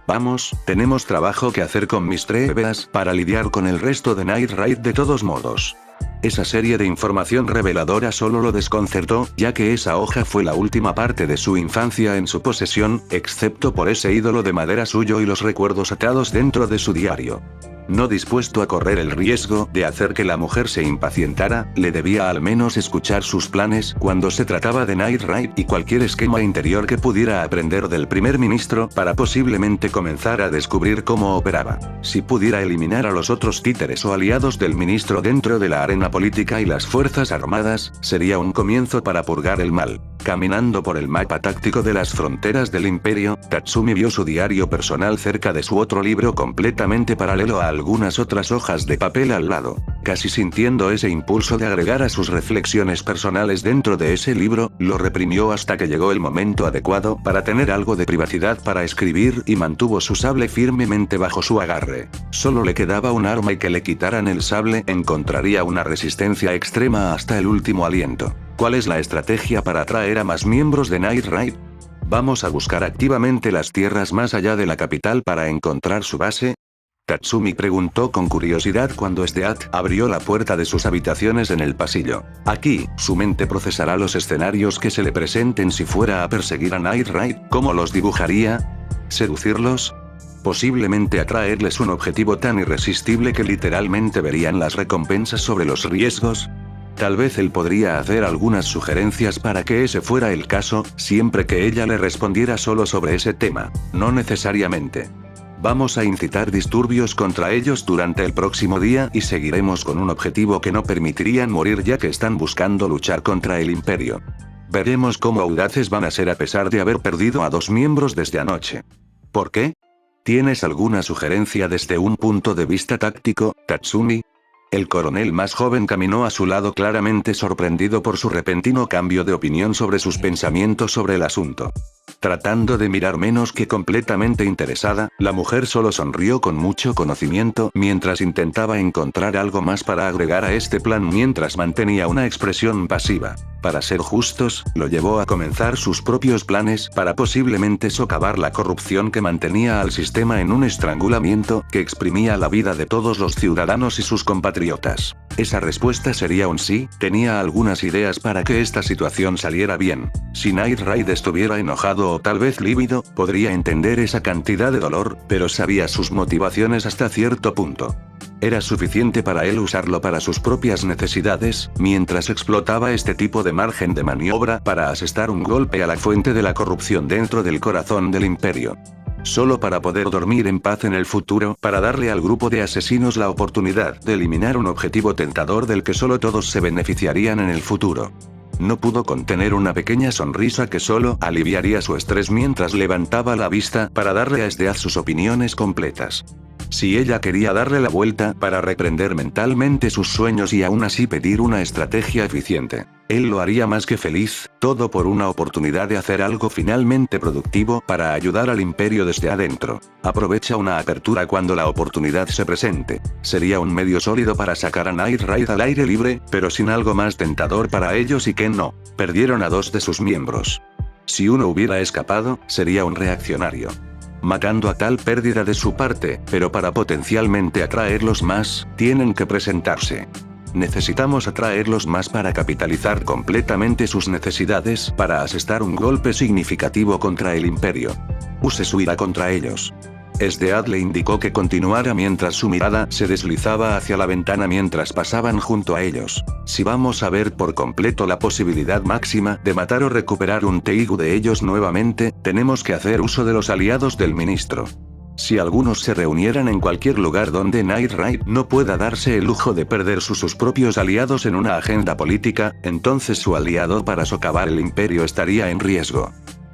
[SPEAKER 1] Vamos, tenemos trabajo que hacer con mis trebeas para lidiar con el resto de Night Raid de todos modos. Esa serie de información reveladora solo lo desconcertó, ya que esa hoja fue la última parte de su infancia en su posesión, excepto por ese ídolo de madera suyo y los recuerdos atados dentro de su diario. No dispuesto a correr el riesgo de hacer que la mujer se impacientara, le debía al menos escuchar sus planes cuando se trataba de Night Raid y cualquier esquema interior que pudiera aprender del primer ministro para posiblemente comenzar a descubrir cómo operaba. Si pudiera eliminar a los otros títeres o aliados del ministro dentro de la arena política y las fuerzas armadas, sería un comienzo para purgar el mal. Caminando por el mapa táctico de las fronteras del imperio, Tatsumi vio su diario personal cerca de su otro libro completamente paralelo a algunas otras hojas de papel al lado. Casi sintiendo ese impulso de agregar a sus reflexiones personales dentro de ese libro, lo reprimió hasta que llegó el momento adecuado para tener algo de privacidad para escribir y mantuvo su sable firmemente bajo su agarre. Solo le quedaba un arma y que le quitaran el sable encontraría una resistencia extrema hasta el último aliento. ¿Cuál es la estrategia para atraer a más miembros de Night Raid? ¿Vamos a buscar activamente las tierras más allá de la capital para encontrar su base? Tatsumi preguntó con curiosidad cuando Sdead abrió la puerta de sus habitaciones en el pasillo. Aquí, su mente procesará los escenarios que se le presenten si fuera a perseguir a Night Raid. ¿Cómo los dibujaría? ¿Seducirlos? Posiblemente atraerles un objetivo tan irresistible que literalmente verían las recompensas sobre los riesgos. Tal vez él podría hacer algunas sugerencias para que ese fuera el caso, siempre que ella le respondiera solo sobre ese tema. No necesariamente. Vamos a incitar disturbios contra ellos durante el próximo día y seguiremos con un objetivo que no permitirían morir ya que están buscando luchar contra el imperio. Veremos cómo audaces van a ser a pesar de haber perdido a 2 miembros desde anoche. ¿Por qué? ¿Tienes alguna sugerencia desde un punto de vista táctico, Tatsumi? El coronel más joven caminó a su lado claramente sorprendido por su repentino cambio de opinión sobre sus pensamientos sobre el asunto. Tratando de mirar menos que completamente interesada, la mujer solo sonrió con mucho conocimiento mientras intentaba encontrar algo más para agregar a este plan mientras mantenía una expresión pasiva. Para ser justos, lo llevó a comenzar sus propios planes para posiblemente socavar la corrupción que mantenía al sistema en un estrangulamiento que exprimía la vida de todos los ciudadanos y sus compatriotas. Esa respuesta sería un sí. Tenía algunas ideas para que esta situación saliera bien. Si Night Raid estuviera enojado o tal vez lívido, podría entender esa cantidad de dolor, pero sabía sus motivaciones hasta cierto punto. Era suficiente para él usarlo para sus propias necesidades, mientras explotaba este tipo de margen de maniobra para asestar un golpe a la fuente de la corrupción dentro del corazón del imperio. Solo para poder dormir en paz en el futuro, para darle al grupo de asesinos la oportunidad de eliminar un objetivo tentador del que solo todos se beneficiarían en el futuro. No pudo contener una pequeña sonrisa que solo aliviaría su estrés mientras levantaba la vista para darle a Esdeath sus opiniones completas. Si ella quería darle la vuelta para reprender mentalmente sus sueños y aún así pedir una estrategia eficiente, él lo haría más que feliz, todo por una oportunidad de hacer algo finalmente productivo para ayudar al imperio desde adentro. Aprovecha una apertura cuando la oportunidad se presente. Sería un medio sólido para sacar a Night Raid al aire libre, pero sin algo más tentador para ellos y que no. Perdieron a 2 de sus miembros. Si uno hubiera escapado, sería un reaccionario. Matando a tal pérdida de su parte, pero para potencialmente atraerlos más, tienen que presentarse. Necesitamos atraerlos más para capitalizar completamente sus necesidades para asestar un golpe significativo contra el imperio. Use su ira contra ellos. Esdeath le indicó que continuara mientras su mirada se deslizaba hacia la ventana mientras pasaban junto a ellos. Si vamos a ver por completo la posibilidad máxima de matar o recuperar un Teigu de ellos nuevamente, tenemos que hacer uso de los aliados del ministro. Si algunos se reunieran en cualquier lugar donde Night Raid no pueda darse el lujo de perder sus propios aliados en una agenda política, entonces su aliado para socavar el imperio estaría en riesgo.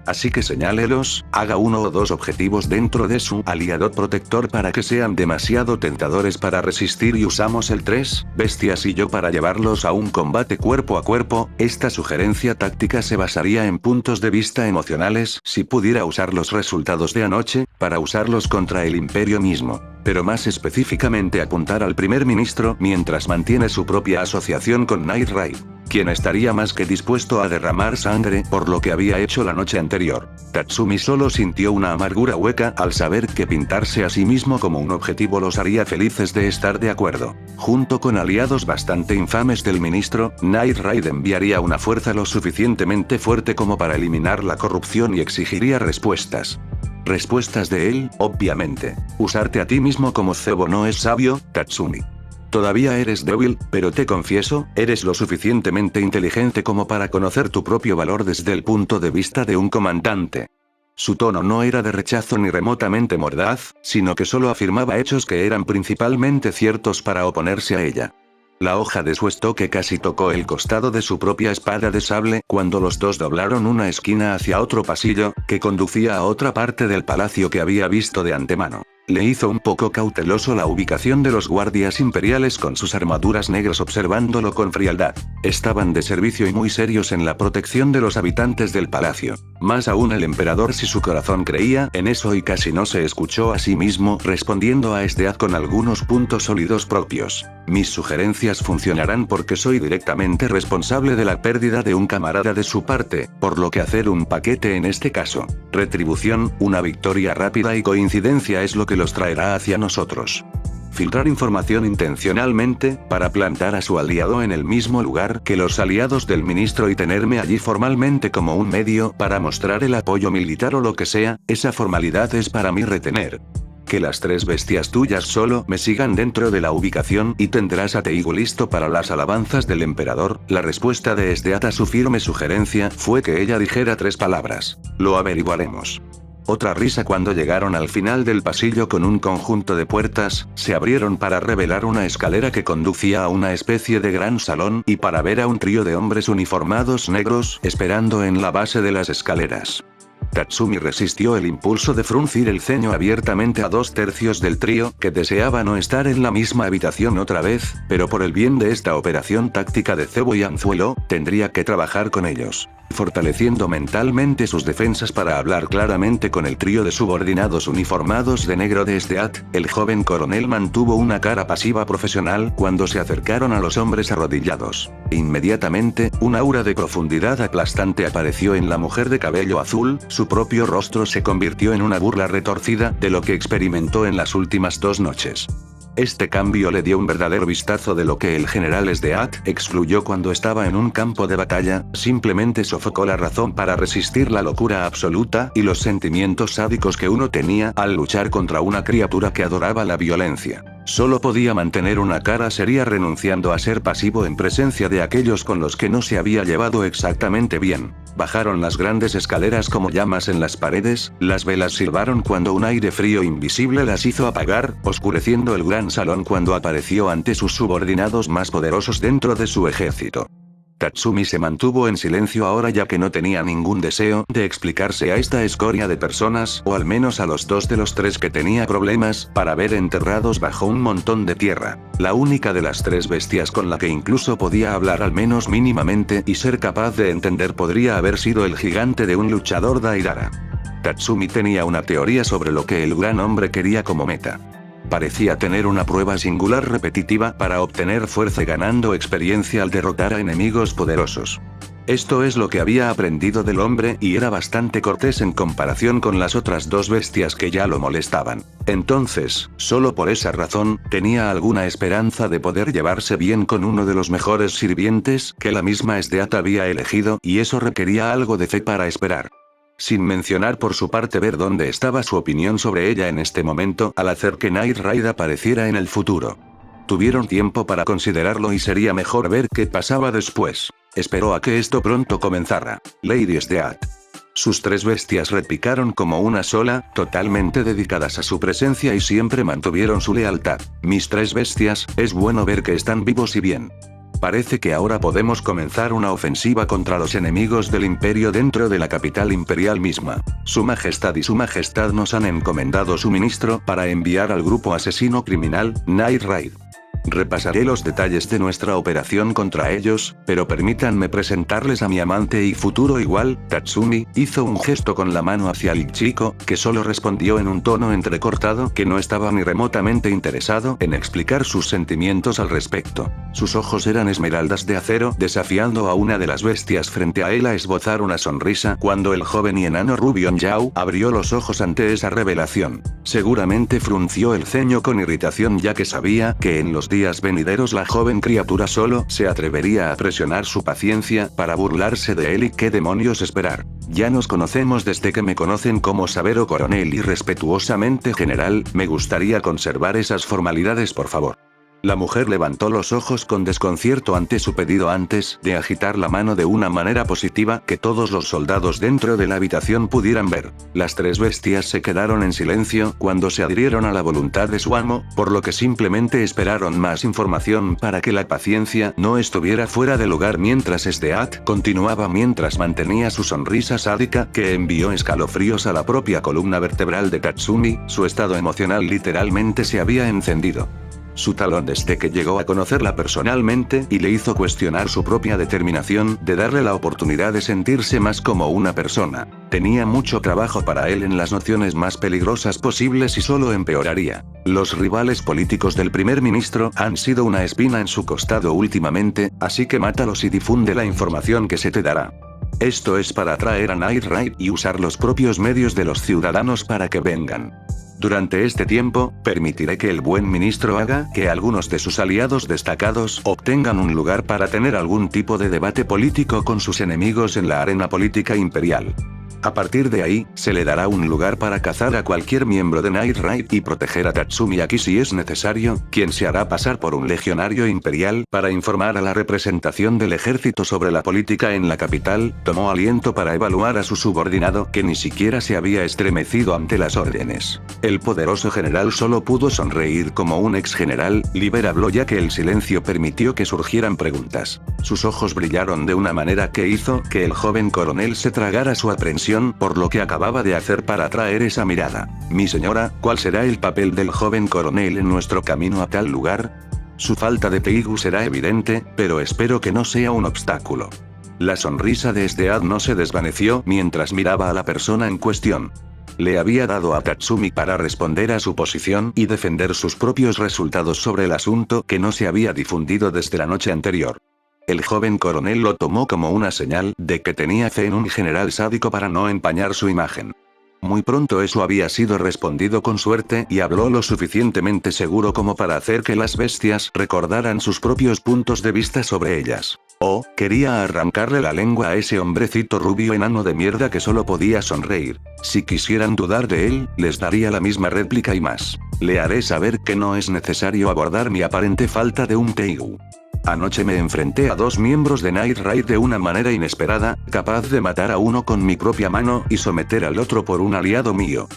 [SPEAKER 1] Así que señálelos, haga 1 o 2 objetivos dentro de su aliado protector para que sean demasiado tentadores para resistir y usamos el 3, bestias y yo para llevarlos a un combate cuerpo a cuerpo. Esta sugerencia táctica se basaría en puntos de vista emocionales si pudiera usar los resultados de anoche, para usarlos contra el imperio mismo. Pero más específicamente apuntar al primer ministro mientras mantiene su propia asociación con Night Raid, quien estaría más que dispuesto a derramar sangre por lo que había hecho la noche anterior. Tatsumi solo sintió una amargura hueca al saber que pintarse a sí mismo como un objetivo los haría felices de estar de acuerdo. Junto con aliados bastante infames del ministro, Night Raid enviaría una fuerza lo suficientemente fuerte como para eliminar la corrupción y exigiría respuestas. Respuestas de él, obviamente. Usarte a ti mismo como cebo no es sabio, Tatsumi. Todavía eres débil, pero te confieso, eres lo suficientemente inteligente como para conocer tu propio valor desde el punto de vista de un comandante. Su tono no era de rechazo ni remotamente mordaz, sino que solo afirmaba hechos que eran principalmente ciertos para oponerse a ella. La hoja de su estoque casi tocó el costado de su propia espada de sable cuando los dos doblaron una esquina hacia otro pasillo, que conducía a otra parte del palacio que había visto de antemano. Le hizo un poco cauteloso la ubicación de los guardias imperiales con sus armaduras negras observándolo con frialdad. Estaban de servicio y muy serios en la protección de los habitantes del palacio. Más aún el emperador si su corazón creía en eso y casi no se escuchó a sí mismo respondiendo a Esdeath con algunos puntos sólidos propios. Mis sugerencias funcionarán porque soy directamente responsable de la pérdida de un camarada de su parte, por lo que hacer un paquete en este caso. Retribución, una victoria rápida y coincidencia es lo que los traerá hacia nosotros. Filtrar información intencionalmente, para plantar a su aliado en el mismo lugar que los aliados del ministro y tenerme allí formalmente como un medio para mostrar el apoyo militar o lo que sea, esa formalidad es para mí retener. Que las 3 bestias tuyas solo me sigan dentro de la ubicación y tendrás a Teigu listo para las alabanzas del emperador. La respuesta de Esdeath a su firme sugerencia fue que ella dijera 3 palabras. Lo averiguaremos. Otra risa cuando llegaron al final del pasillo con un conjunto de puertas, se abrieron para revelar una escalera que conducía a una especie de gran salón y para ver a un trío de hombres uniformados negros esperando en la base de las escaleras. Tatsumi resistió el impulso de fruncir el ceño abiertamente a 2/3 del trío, que deseaba no estar en la misma habitación otra vez, pero por el bien de esta operación táctica de cebo y anzuelo, tendría que trabajar con ellos. Fortaleciendo mentalmente sus defensas para hablar claramente con el trío de subordinados uniformados de negro de SDAT, el joven coronel mantuvo una cara pasiva profesional cuando se acercaron a los hombres arrodillados. Inmediatamente, un aura de profundidad aplastante apareció en la mujer de cabello azul, su propio rostro se convirtió en una burla retorcida de lo que experimentó en las últimas 2 noches. Este cambio le dio un verdadero vistazo de lo que el general SDAT excluyó cuando estaba en un campo de batalla, simplemente sofocó la razón para resistir la locura absoluta y los sentimientos sádicos que uno tenía al luchar contra una criatura que adoraba la violencia. Solo podía mantener una cara seria renunciando a ser pasivo en presencia de aquellos con los que no se había llevado exactamente bien. Bajaron las grandes escaleras como llamas en las paredes, las velas silbaron cuando un aire frío invisible las hizo apagar, oscureciendo el gran salón cuando apareció ante sus subordinados más poderosos dentro de su ejército. Tatsumi se mantuvo en silencio ahora ya que no tenía ningún deseo de explicarse a esta escoria de personas o al menos a los 2 de los 3 que tenía problemas para ver enterrados bajo un montón de tierra. La única de las 3 bestias con la que incluso podía hablar al menos mínimamente y ser capaz de entender podría haber sido el gigante de un luchador Daidara. Tatsumi tenía una teoría sobre lo que el gran hombre quería como meta. Parecía tener una prueba singular repetitiva para obtener fuerza ganando experiencia al derrotar a enemigos poderosos. Esto es lo que había aprendido del hombre y era bastante cortés en comparación con las otras 2 bestias que ya lo molestaban. Entonces, solo por esa razón, tenía alguna esperanza de poder llevarse bien con uno de los mejores sirvientes que la misma SDAT había elegido y eso requería algo de fe para esperar. Sin mencionar por su parte ver dónde estaba su opinión sobre ella en este momento al hacer que Night Raid apareciera en el futuro. Tuvieron tiempo para considerarlo y sería mejor ver qué pasaba después. Esperó a que esto pronto comenzara. Lady SDAT. Sus 3 bestias repicaron como una sola, totalmente dedicadas a su presencia y siempre mantuvieron su lealtad. Mis 3 bestias, es bueno ver que están vivos y bien. Parece que ahora podemos comenzar una ofensiva contra los enemigos del imperio dentro de la capital imperial misma. Su Majestad y Su Majestad nos han encomendado su ministro para enviar al grupo asesino criminal, Night Raid. Repasaré los detalles de nuestra operación contra ellos, pero permítanme presentarles a mi amante y futuro igual. Tatsumi hizo un gesto con la mano hacia el chico, que solo respondió en un tono entrecortado que no estaba ni remotamente interesado en explicar sus sentimientos al respecto. Sus ojos eran esmeraldas de acero, desafiando a una de las bestias frente a él a esbozar una sonrisa cuando el joven y enano Rubion Yao abrió los ojos ante esa revelación. Seguramente frunció el ceño con irritación ya que sabía que en los días venideros la joven criatura solo se atrevería a presionar su paciencia para burlarse de él y qué demonios esperar. Ya nos conocemos desde que me conocen como Sabero Coronel y respetuosamente General, me gustaría conservar esas formalidades por favor. La mujer levantó los ojos con desconcierto ante su pedido antes de agitar la mano de una manera positiva que todos los soldados dentro de la habitación pudieran ver. Las 3 bestias se quedaron en silencio cuando se adhirieron a la voluntad de su amo, por lo que simplemente esperaron más información para que la paciencia no estuviera fuera de lugar mientras SDAT continuaba mientras mantenía su sonrisa sádica que envió escalofríos a la propia columna vertebral de Tatsumi, su estado emocional literalmente se había encendido. Su talón desde que llegó a conocerla personalmente y le hizo cuestionar su propia determinación de darle la oportunidad de sentirse más como una persona. Tenía mucho trabajo para él en las nociones más peligrosas posibles y solo empeoraría. Los rivales políticos del primer ministro han sido una espina en su costado últimamente, así que mátalos y difunde la información que se te dará. Esto es para atraer a Night Raid y usar los propios medios de los ciudadanos para que vengan. Durante este tiempo, permitiré que el buen ministro haga que algunos de sus aliados destacados obtengan un lugar para tener algún tipo de debate político con sus enemigos en la arena política imperial. A partir de ahí, se le dará un lugar para cazar a cualquier miembro de Night Raid y proteger a Tatsumi aquí si es necesario, quien se hará pasar por un legionario imperial para informar a la representación del ejército sobre la política en la capital. Tomó aliento para evaluar a su subordinado que ni siquiera se había estremecido ante las órdenes. El poderoso general solo pudo sonreír como un ex general. Liber habló ya que el silencio permitió que surgieran preguntas. Sus ojos brillaron de una manera que hizo que el joven coronel se tragara su aprensión por lo que acababa de hacer para atraer esa mirada. Mi señora, ¿cuál será el papel del joven coronel en nuestro camino a tal lugar? Su falta de teigu será evidente, pero espero que no sea un obstáculo. La sonrisa de Stead no se desvaneció mientras miraba a la persona en cuestión. Le había dado a Tatsumi para responder a su posición y defender sus propios resultados sobre el asunto que no se había difundido desde la noche anterior. El joven coronel lo tomó como una señal de que tenía fe en un general sádico para no empañar su imagen. Muy pronto eso había sido respondido con suerte y habló lo suficientemente seguro como para hacer que las bestias recordaran sus propios puntos de vista sobre ellas. Quería arrancarle la lengua a ese hombrecito rubio enano de mierda que solo podía sonreír. Si quisieran dudar de él, les daría la misma réplica y más. Le haré saber que no es necesario abordar mi aparente falta de un teigu. Anoche me enfrenté a 2 miembros de Night Raid de una manera inesperada, capaz de matar a uno con mi propia mano y someter al otro por un aliado mío.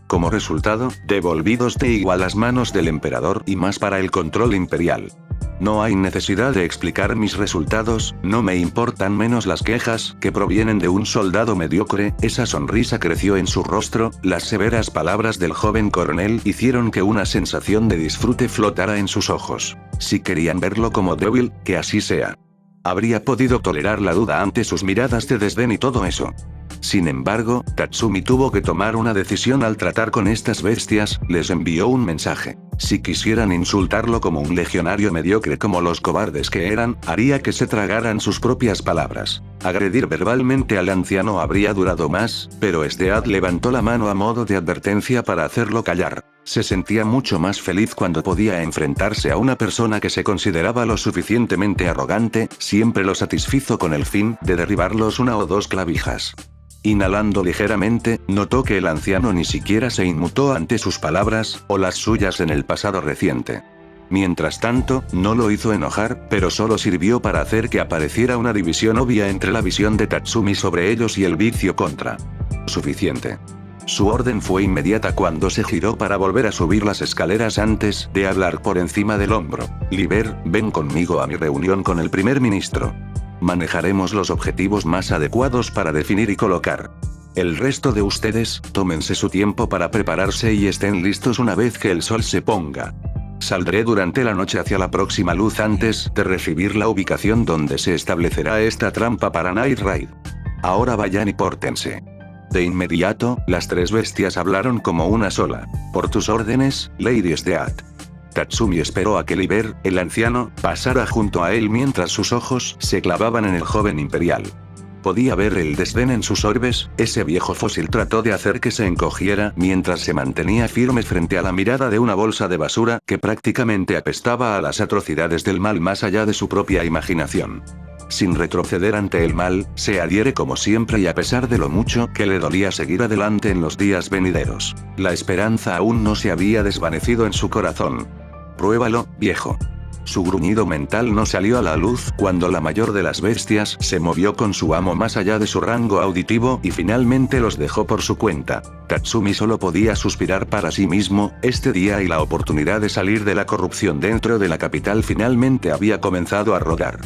[SPEAKER 1] Como resultado, devolví 2 teigu a las manos del emperador y más para el control imperial. No hay necesidad de explicar mis resultados, no me importan menos las quejas que provienen de un soldado mediocre. Esa sonrisa creció en su rostro, las severas palabras del joven coronel hicieron que una sensación de disfrute flotara en sus ojos. Si querían verlo como débil, que así sea. Habría podido tolerar la duda ante sus miradas de desdén y todo eso. Sin embargo, Tatsumi tuvo que tomar una decisión al tratar con estas bestias. Les envió un mensaje. Si quisieran insultarlo como un legionario mediocre como los cobardes que eran, haría que se tragaran sus propias palabras. Agredir verbalmente al anciano habría durado más, pero Stead levantó la mano a modo de advertencia para hacerlo callar. Se sentía mucho más feliz cuando podía enfrentarse a una persona que se consideraba lo suficientemente arrogante. Siempre lo satisfizo con el fin de derribarlos 1 o 2 clavijas. Inhalando ligeramente, notó que el anciano ni siquiera se inmutó ante sus palabras, o las suyas en el pasado reciente. Mientras tanto, no lo hizo enojar, pero solo sirvió para hacer que apareciera una división obvia entre la visión de Tatsumi sobre ellos y el vicio contra. Suficiente. Su orden fue inmediata cuando se giró para volver a subir las escaleras antes de hablar por encima del hombro. Liber, ven conmigo a mi reunión con el primer ministro. Manejaremos los objetivos más adecuados para definir y colocar. El resto de ustedes, tómense su tiempo para prepararse y estén listos una vez que el sol se ponga. Saldré durante la noche hacia la próxima luz antes de recibir la ubicación donde se establecerá esta trampa para Night Raid. Ahora vayan y pórtense. De inmediato, las 3 bestias hablaron como una sola. Por tus órdenes, Lady Stead. Tatsumi esperó a que Liber, el anciano, pasara junto a él mientras sus ojos se clavaban en el joven imperial. Podía ver el desdén en sus orbes. Ese viejo fósil trató de hacer que se encogiera mientras se mantenía firme frente a la mirada de una bolsa de basura que prácticamente apestaba a las atrocidades del mal más allá de su propia imaginación. Sin retroceder ante el mal, se adhiere como siempre y a pesar de lo mucho que le dolía seguir adelante en los días venideros. La esperanza aún no se había desvanecido en su corazón. Pruébalo, viejo. Su gruñido mental no salió a la luz cuando la mayor de las bestias se movió con su amo más allá de su rango auditivo y finalmente los dejó por su cuenta. Tatsumi solo podía suspirar para sí mismo. Este día y la oportunidad de salir de la corrupción dentro de la capital finalmente había comenzado a rodar.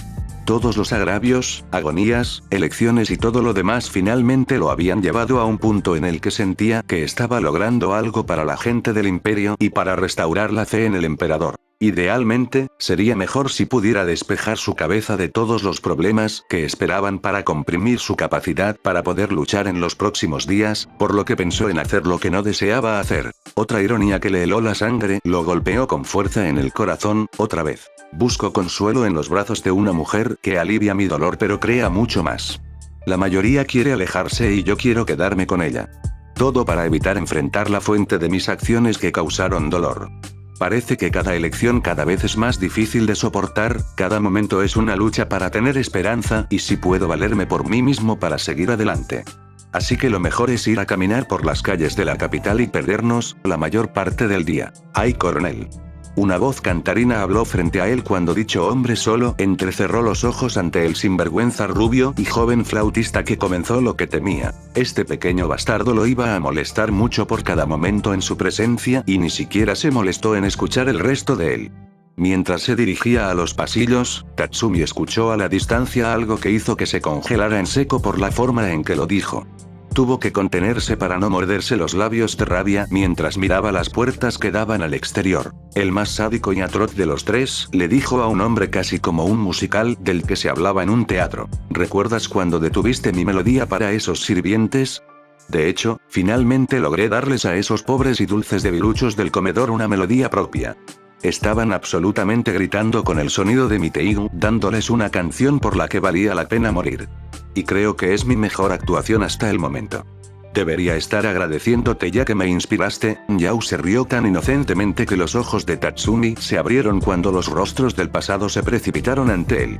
[SPEAKER 1] Todos los agravios, agonías, elecciones y todo lo demás finalmente lo habían llevado a un punto en el que sentía que estaba logrando algo para la gente del imperio y para restaurar la fe en el emperador. Idealmente, sería mejor si pudiera despejar su cabeza de todos los problemas que esperaban para comprimir su capacidad para poder luchar en los próximos días, por lo que pensó en hacer lo que no deseaba hacer. Otra ironía que le heló la sangre lo golpeó con fuerza en el corazón. Otra vez. Busco consuelo en los brazos de una mujer que alivia mi dolor pero crea mucho más. La mayoría quiere alejarse y yo quiero quedarme con ella. Todo para evitar enfrentar la fuente de mis acciones que causaron dolor. Parece que cada elección cada vez es más difícil de soportar, cada momento es una lucha para tener esperanza y si puedo valerme por mí mismo para seguir adelante. Así que lo mejor es ir a caminar por las calles de la capital y perdernos la mayor parte del día. ¡Ay, coronel! Una voz cantarina habló frente a él cuando dicho hombre solo entrecerró los ojos ante el sinvergüenza rubio y joven flautista que comenzó lo que temía. Este pequeño bastardo lo iba a molestar mucho por cada momento en su presencia y ni siquiera se molestó en escuchar el resto de él. Mientras se dirigía a los pasillos, Tatsumi escuchó a la distancia algo que hizo que se congelara en seco por la forma en que lo dijo. Tuvo que contenerse para no morderse los labios de rabia mientras miraba las puertas que daban al exterior. El más sádico y atroz de los tres le dijo a un hombre casi como un musical del que se hablaba en un teatro: ¿recuerdas cuando detuviste mi melodía para esos sirvientes? De hecho, finalmente logré darles a esos pobres y dulces debiluchos del comedor una melodía propia. Estaban absolutamente gritando con el sonido de mi teigu, dándoles una canción por la que valía la pena morir. Y creo que es mi mejor actuación hasta el momento. Debería estar agradeciéndote ya que me inspiraste. Yao se rió tan inocentemente que los ojos de Tatsumi se abrieron cuando los rostros del pasado se precipitaron ante él.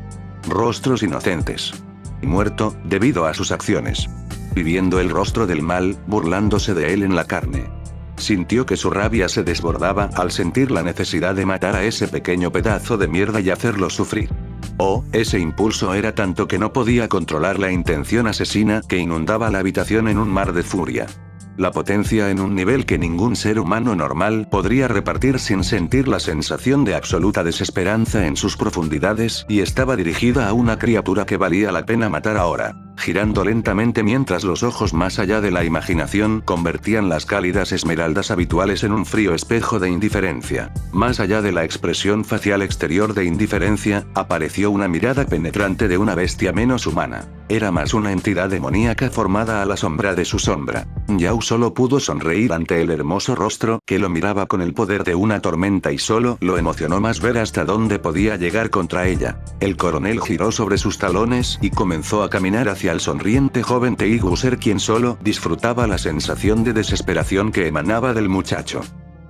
[SPEAKER 1] Rostros inocentes. Muerto, debido a sus acciones. Viviendo el rostro del mal, burlándose de él en la carne. Sintió que su rabia se desbordaba al sentir la necesidad de matar a ese pequeño pedazo de mierda y hacerlo sufrir. Oh, ese impulso era tanto que no podía controlar la intención asesina que inundaba la habitación en un mar de furia. La potencia en un nivel que ningún ser humano normal podría repartir sin sentir la sensación de absoluta desesperanza en sus profundidades, y estaba dirigida a una criatura que valía la pena matar ahora. Girando lentamente mientras los ojos más allá de la imaginación convertían las cálidas esmeraldas habituales en un frío espejo de indiferencia. Más allá de la expresión facial exterior de indiferencia, apareció una mirada penetrante de una bestia menos humana. Era más una entidad demoníaca formada a la sombra de su sombra. Yao solo pudo sonreír ante el hermoso rostro que lo miraba con el poder de una tormenta y solo lo emocionó más ver hasta dónde podía llegar contra ella. El coronel giró sobre sus talones y comenzó a caminar hacia el sonriente joven Teiguser, quien solo disfrutaba la sensación de desesperación que emanaba del muchacho.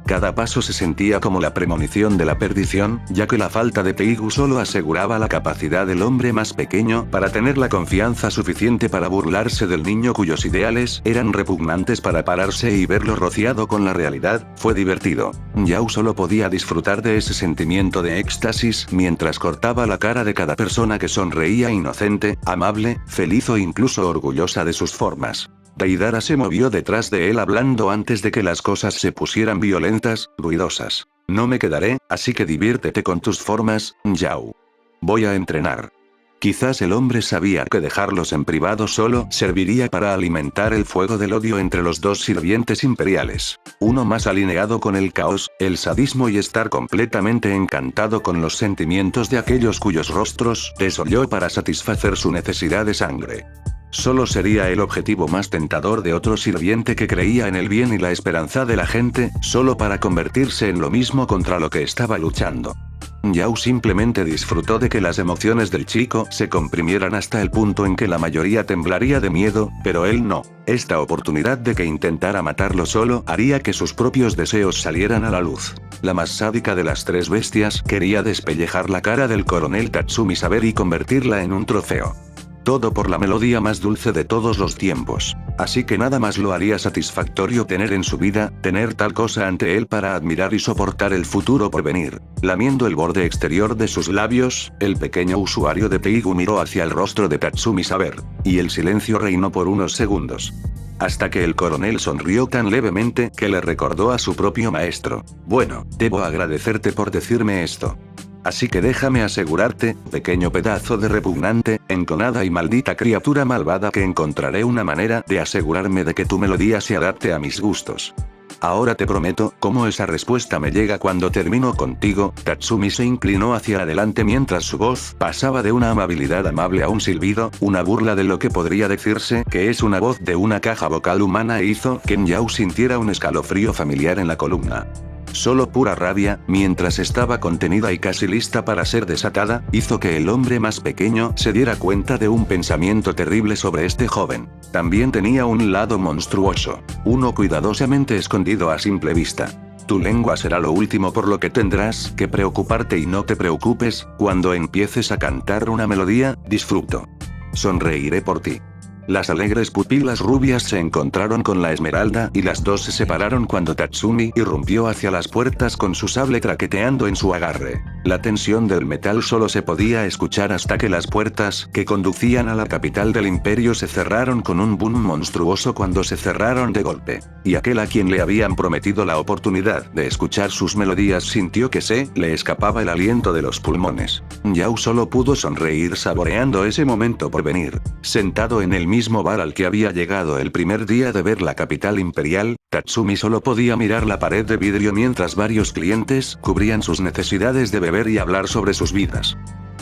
[SPEAKER 1] Cada paso se sentía como la premonición de la perdición, ya que la falta de Teigu solo aseguraba la capacidad del hombre más pequeño para tener la confianza suficiente para burlarse del niño cuyos ideales eran repugnantes para pararse y verlo rociado con la realidad. Fue divertido. Yao solo podía disfrutar de ese sentimiento de éxtasis mientras cortaba la cara de cada persona que sonreía inocente, amable, feliz o incluso orgullosa de sus formas. Deidara se movió detrás de él hablando antes de que las cosas se pusieran violentas, ruidosas. No me quedaré, así que diviértete con tus formas, Yao. Voy a entrenar. Quizás el hombre sabía que dejarlos en privado solo serviría para alimentar el fuego del odio entre los dos sirvientes imperiales. Uno más alineado con el caos, el sadismo y estar completamente encantado con los sentimientos de aquellos cuyos rostros desolló para satisfacer su necesidad de sangre. Solo sería el objetivo más tentador de otro sirviente que creía en el bien y la esperanza de la gente, solo para convertirse en lo mismo contra lo que estaba luchando. Yao simplemente disfrutó de que las emociones del chico se comprimieran hasta el punto en que la mayoría temblaría de miedo, pero él no. Esta oportunidad de que intentara matarlo solo haría que sus propios deseos salieran a la luz. La más sádica de las tres bestias quería despellejar la cara del coronel Tatsumi Saber y convertirla en un trofeo. Todo por la melodía más dulce de todos los tiempos. Así que nada más lo haría satisfactorio tener en su vida, tener tal cosa ante él para admirar y soportar el futuro por venir. Lamiendo el borde exterior de sus labios, el pequeño usuario de Teigu miró hacia el rostro de Tatsumi Saber, y el silencio reinó por unos segundos. Hasta que el coronel sonrió tan levemente que le recordó a su propio maestro. Bueno, debo agradecerte por decirme esto. Así que déjame asegurarte, pequeño pedazo de repugnante, enconada y maldita criatura malvada, que encontraré una manera de asegurarme de que tu melodía se adapte a mis gustos. Ahora te prometo, cómo esa respuesta me llega cuando termino contigo. Tatsumi se inclinó hacia adelante mientras su voz pasaba de una amabilidad amable a un silbido, una burla de lo que podría decirse que es una voz de una caja vocal humana, e hizo que Yao sintiera un escalofrío familiar en la columna. Solo pura rabia, mientras estaba contenida y casi lista para ser desatada, hizo que el hombre más pequeño se diera cuenta de un pensamiento terrible sobre este joven. También tenía un lado monstruoso, uno cuidadosamente escondido a simple vista. Tu lengua será lo último por lo que tendrás que preocuparte, y no te preocupes, cuando empieces a cantar una melodía, disfruto. Sonreiré por ti. Las alegres pupilas rubias se encontraron con la esmeralda y las dos se separaron cuando Tatsumi irrumpió hacia las puertas con su sable traqueteando en su agarre. La tensión del metal solo se podía escuchar hasta que las puertas que conducían a la capital del imperio se cerraron con un boom monstruoso cuando se cerraron de golpe. Y aquel a quien le habían prometido la oportunidad de escuchar sus melodías sintió que se le escapaba el aliento de los pulmones. Yao solo pudo sonreír saboreando ese momento por venir. Sentado en el mismo bar al que había llegado el primer día de ver la capital imperial, Tatsumi solo podía mirar la pared de vidrio mientras varios clientes cubrían sus necesidades de beber y hablar sobre sus vidas.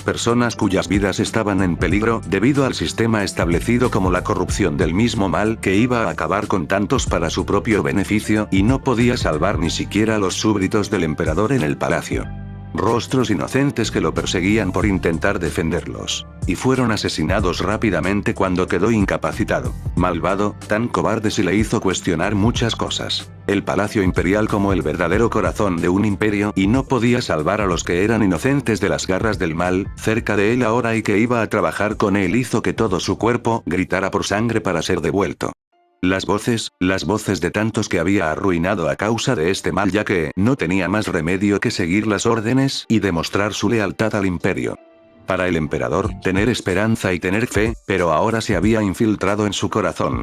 [SPEAKER 1] Personas cuyas vidas estaban en peligro debido al sistema establecido como la corrupción del mismo mal que iba a acabar con tantos para su propio beneficio y no podía salvar ni siquiera a los súbditos del emperador en el palacio. Rostros inocentes que lo perseguían por intentar defenderlos. Y fueron asesinados rápidamente cuando quedó incapacitado. Malvado, tan cobarde si le hizo cuestionar muchas cosas. El palacio imperial como el verdadero corazón de un imperio y no podía salvar a los que eran inocentes de las garras del mal, cerca de él ahora y que iba a trabajar con él hizo que todo su cuerpo gritara por sangre para ser devuelto. Las voces de tantos que había arruinado a causa de este mal ya que no tenía más remedio que seguir las órdenes y demostrar su lealtad al imperio. Para el emperador, tener esperanza y tener fe, pero ahora se había infiltrado en su corazón.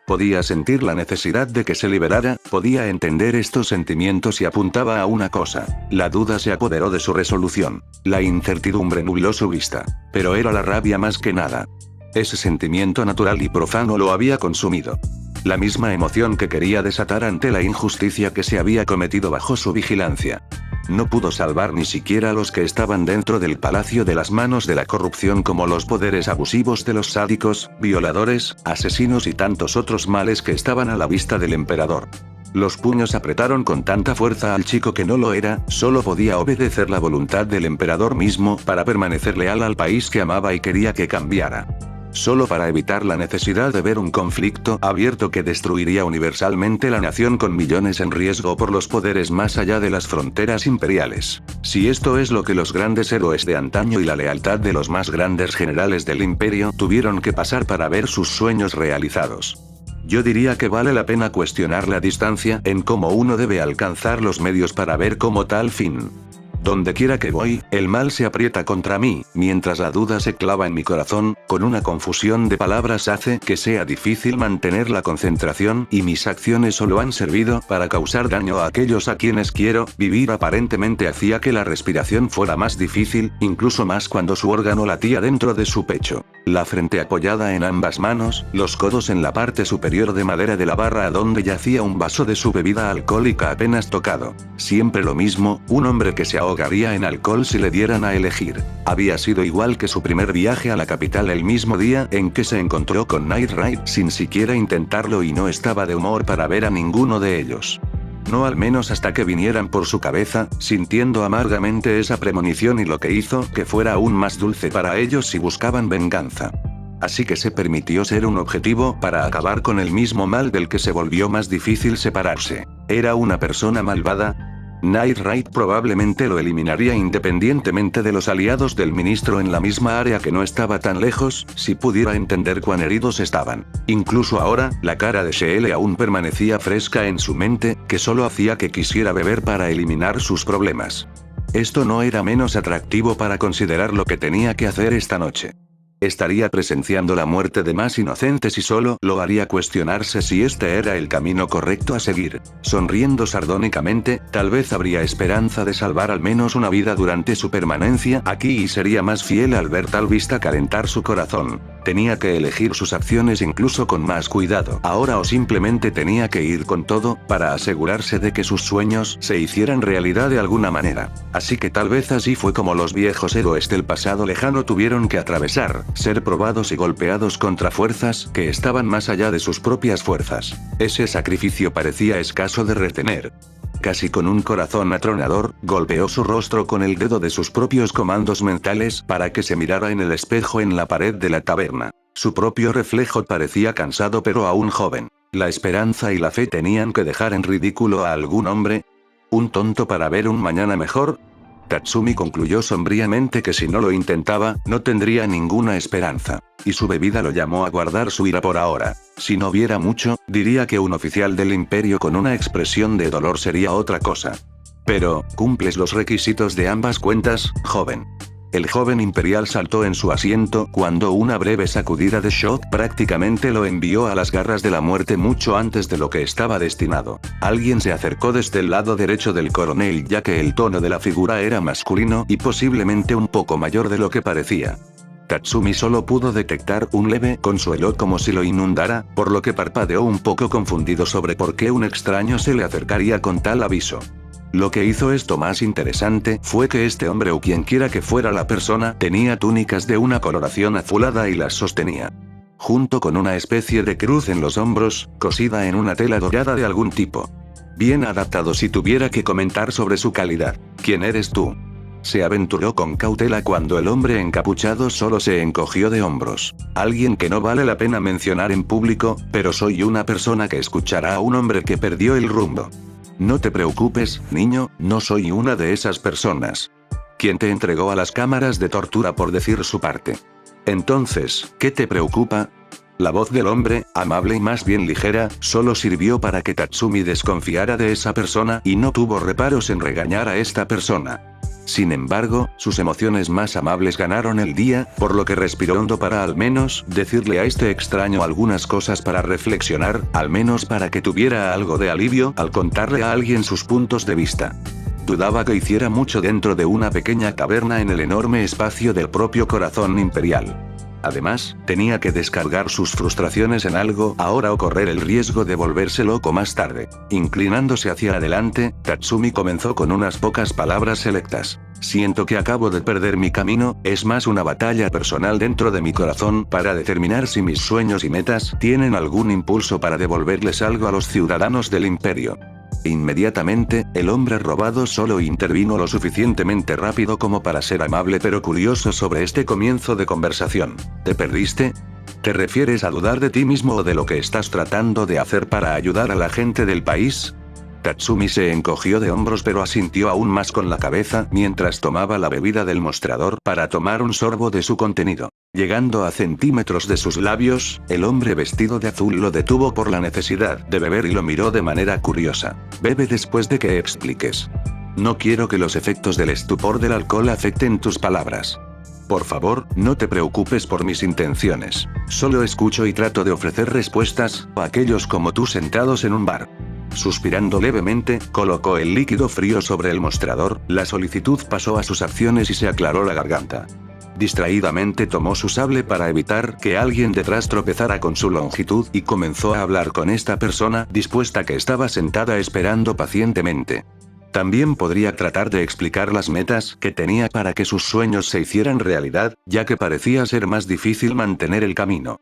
[SPEAKER 1] Podía sentir la necesidad de que se liberara, podía entender estos sentimientos y apuntaba a una cosa. La duda se apoderó de su resolución. La incertidumbre nubló su vista. Pero era la rabia más que nada. Ese sentimiento natural y profano lo había consumido. La misma emoción que quería desatar ante la injusticia que se había cometido bajo su vigilancia. No pudo salvar ni siquiera a los que estaban dentro del palacio de las manos de la corrupción como los poderes abusivos de los sádicos, violadores, asesinos y tantos otros males que estaban a la vista del emperador. Los puños apretaron con tanta fuerza al chico que no lo era, solo podía obedecer la voluntad del emperador mismo para permanecer leal al país que amaba y quería que cambiara. Solo para evitar la necesidad de ver un conflicto abierto que destruiría universalmente la nación con millones en riesgo por los poderes más allá de las fronteras imperiales. Si esto es lo que los grandes héroes de antaño y la lealtad de los más grandes generales del imperio tuvieron que pasar para ver sus sueños realizados. Yo diría que vale la pena cuestionar la distancia en cómo uno debe alcanzar los medios para ver como tal fin. Donde quiera que voy, el mal se aprieta contra mí, mientras la duda se clava en mi corazón, con una confusión de palabras hace que sea difícil mantener la concentración y mis acciones solo han servido para causar daño a aquellos a quienes quiero. Vivir aparentemente hacía que la respiración fuera más difícil, incluso más cuando su órgano latía dentro de su pecho. La frente apoyada en ambas manos, los codos en la parte superior de madera de la barra a donde yacía un vaso de su bebida alcohólica apenas tocado. Siempre lo mismo, un hombre que se ahogaría en alcohol si le dieran a elegir. Había sido igual que su primer viaje a la capital el mismo día en que se encontró con Knight Rider sin siquiera intentarlo y no estaba de humor para ver a ninguno de ellos. No al menos hasta que vinieran por su cabeza, sintiendo amargamente esa premonición y lo que hizo que fuera aún más dulce para ellos si buscaban venganza. Así que se permitió ser un objetivo para acabar con el mismo mal del que se volvió más difícil separarse. Era una persona malvada. Knight Rider probablemente lo eliminaría independientemente de los aliados del ministro en la misma área que no estaba tan lejos, si pudiera entender cuán heridos estaban. Incluso ahora, la cara de Shelley aún permanecía fresca en su mente, que solo hacía que quisiera beber para eliminar sus problemas. Esto no era menos atractivo para considerar lo que tenía que hacer esta noche. Estaría presenciando la muerte de más inocentes y solo lo haría cuestionarse si este era el camino correcto a seguir. Sonriendo sardónicamente, tal vez habría esperanza de salvar al menos una vida durante su permanencia aquí y sería más fiel al ver tal vista calentar su corazón. Tenía que elegir sus acciones incluso con más cuidado ahora o simplemente tenía que ir con todo, para asegurarse de que sus sueños se hicieran realidad de alguna manera. Así que tal vez así fue como los viejos héroes del pasado lejano tuvieron que atravesar, ser probados y golpeados contra fuerzas que estaban más allá de sus propias fuerzas. Ese sacrificio parecía escaso de retener. Casi con un corazón atronador, golpeó su rostro con el dedo de sus propios comandos mentales para que se mirara en el espejo en la pared de la taberna. Su propio reflejo parecía cansado pero aún joven. La esperanza y la fe tenían que dejar en ridículo a algún hombre. ¿Un tonto para ver un mañana mejor? Tatsumi concluyó sombríamente que si no lo intentaba, no tendría ninguna esperanza. Y su bebida lo llamó a guardar su ira por ahora. Si no viera mucho, diría que un oficial del imperio con una expresión de dolor sería otra cosa. Pero, ¿cumples los requisitos de ambas cuentas, joven? El joven imperial saltó en su asiento cuando una breve sacudida de shock prácticamente lo envió a las garras de la muerte mucho antes de lo que estaba destinado. Alguien se acercó desde el lado derecho del coronel ya que el tono de la figura era masculino y posiblemente un poco mayor de lo que parecía. Tatsumi solo pudo detectar un leve consuelo como si lo inundara, por lo que parpadeó un poco confundido sobre por qué un extraño se le acercaría con tal aviso. Lo que hizo esto más interesante fue que este hombre o quienquiera que fuera la persona tenía túnicas de una coloración azulada y las sostenía. Junto con una especie de cruz en los hombros, cosida en una tela dorada de algún tipo. Bien adaptado si tuviera que comentar sobre su calidad. ¿Quién eres tú? Se aventuró con cautela cuando el hombre encapuchado solo se encogió de hombros. Alguien que no vale la pena mencionar en público, pero soy una persona que escuchará a un hombre que perdió el rumbo. No te preocupes, niño, no soy una de esas personas. ¿Quién te entregó a las cámaras de tortura por decir su parte? Entonces, ¿qué te preocupa? La voz del hombre, amable y más bien ligera, solo sirvió para que Tatsumi desconfiara de esa persona y no tuvo reparos en regañar a esta persona. Sin embargo, sus emociones más amables ganaron el día, por lo que respiró hondo para al menos decirle a este extraño algunas cosas para reflexionar, al menos para que tuviera algo de alivio al contarle a alguien sus puntos de vista. Dudaba que hiciera mucho dentro de una pequeña caverna en el enorme espacio del propio corazón imperial. Además, tenía que descargar sus frustraciones en algo ahora o correr el riesgo de volverse loco más tarde. Inclinándose hacia adelante, Tatsumi comenzó con unas pocas palabras selectas. Siento que acabo de perder mi camino, es más una batalla personal dentro de mi corazón para determinar si mis sueños y metas tienen algún impulso para devolverles algo a los ciudadanos del imperio. Inmediatamente, el hombre robado solo intervino lo suficientemente rápido como para ser amable pero curioso sobre este comienzo de conversación. ¿Te perdiste? ¿Te refieres a dudar de ti mismo o de lo que estás tratando de hacer para ayudar a la gente del país? Tatsumi se encogió de hombros pero asintió aún más con la cabeza mientras tomaba la bebida del mostrador para tomar un sorbo de su contenido. Llegando a centímetros de sus labios, el hombre vestido de azul lo detuvo por la necesidad de beber y lo miró de manera curiosa. Bebe después de que expliques. No quiero que los efectos del estupor del alcohol afecten tus palabras. Por favor, no te preocupes por mis intenciones. Solo escucho y trato de ofrecer respuestas a aquellos como tú sentados en un bar. Suspirando levemente, colocó el líquido frío sobre el mostrador, la solicitud pasó a sus acciones y se aclaró la garganta. Distraídamente tomó su sable para evitar que alguien detrás tropezara con su longitud y comenzó a hablar con esta persona dispuesta que estaba sentada esperando pacientemente. También podría tratar de explicar las metas que tenía para que sus sueños se hicieran realidad, ya que parecía ser más difícil mantener el camino.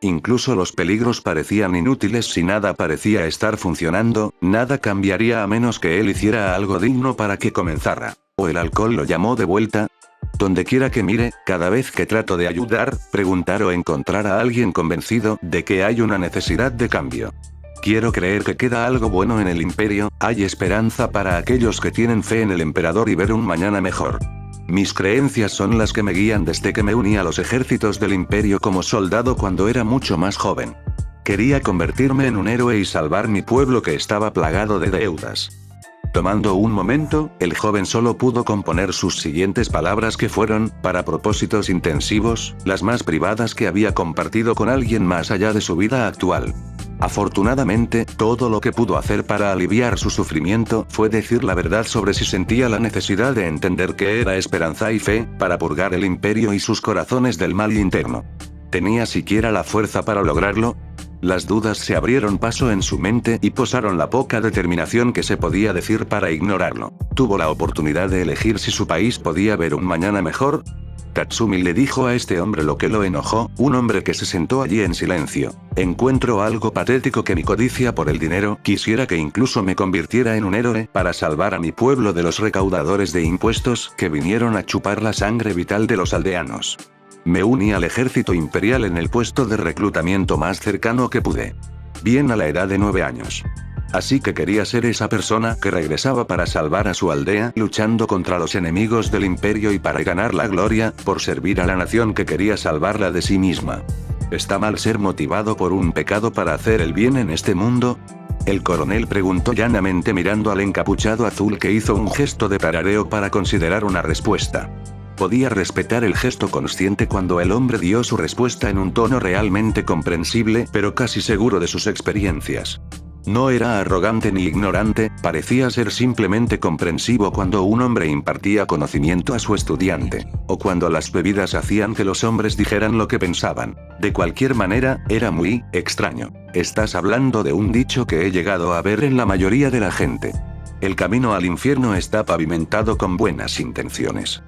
[SPEAKER 1] Incluso los peligros parecían inútiles si nada parecía estar funcionando, nada cambiaría a menos que él hiciera algo digno para que comenzara. ¿O el alcohol lo llamó de vuelta? Donde quiera que mire, cada vez que trato de ayudar, preguntar o encontrar a alguien convencido de que hay una necesidad de cambio. Quiero creer que queda algo bueno en el imperio, hay esperanza para aquellos que tienen fe en el emperador y ver un mañana mejor. Mis creencias son las que me guían desde que me uní a los ejércitos del imperio como soldado cuando era mucho más joven. Quería convertirme en un héroe y salvar mi pueblo que estaba plagado de deudas. Tomando un momento, el joven solo pudo componer sus siguientes palabras que fueron, para propósitos intensivos, las más privadas que había compartido con alguien más allá de su vida actual. Afortunadamente, todo lo que pudo hacer para aliviar su sufrimiento fue decir la verdad sobre si sentía la necesidad de entender qué era esperanza y fe, para purgar el imperio y sus corazones del mal interno. ¿Tenía siquiera la fuerza para lograrlo? Las dudas se abrieron paso en su mente y posaron la poca determinación que se podía decir para ignorarlo. ¿Tuvo la oportunidad de elegir si su país podía ver un mañana mejor? Tatsumi le dijo a este hombre lo que lo enojó, un hombre que se sentó allí en silencio. Encuentro algo patético que mi codicia por el dinero quisiera que incluso me convirtiera en un héroe para salvar a mi pueblo de los recaudadores de impuestos que vinieron a chupar la sangre vital de los aldeanos. Me uní al ejército imperial en el puesto de reclutamiento más cercano que pude. Bien a la edad de 9 años. Así que quería ser esa persona que regresaba para salvar a su aldea luchando contra los enemigos del imperio y para ganar la gloria, por servir a la nación que quería salvarla de sí misma. ¿Está mal ser motivado por un pecado para hacer el bien en este mundo? El coronel preguntó llanamente mirando al encapuchado azul que hizo un gesto de tarareo para considerar una respuesta. Podía respetar el gesto consciente cuando el hombre dio su respuesta en un tono realmente comprensible pero casi seguro de sus experiencias. No era arrogante ni ignorante, parecía ser simplemente comprensivo cuando un hombre impartía conocimiento a su estudiante, o cuando las bebidas hacían que los hombres dijeran lo que pensaban. De cualquier manera, era muy extraño. Estás hablando de un dicho que he llegado a ver en la mayoría de la gente. El camino al infierno está pavimentado con buenas intenciones.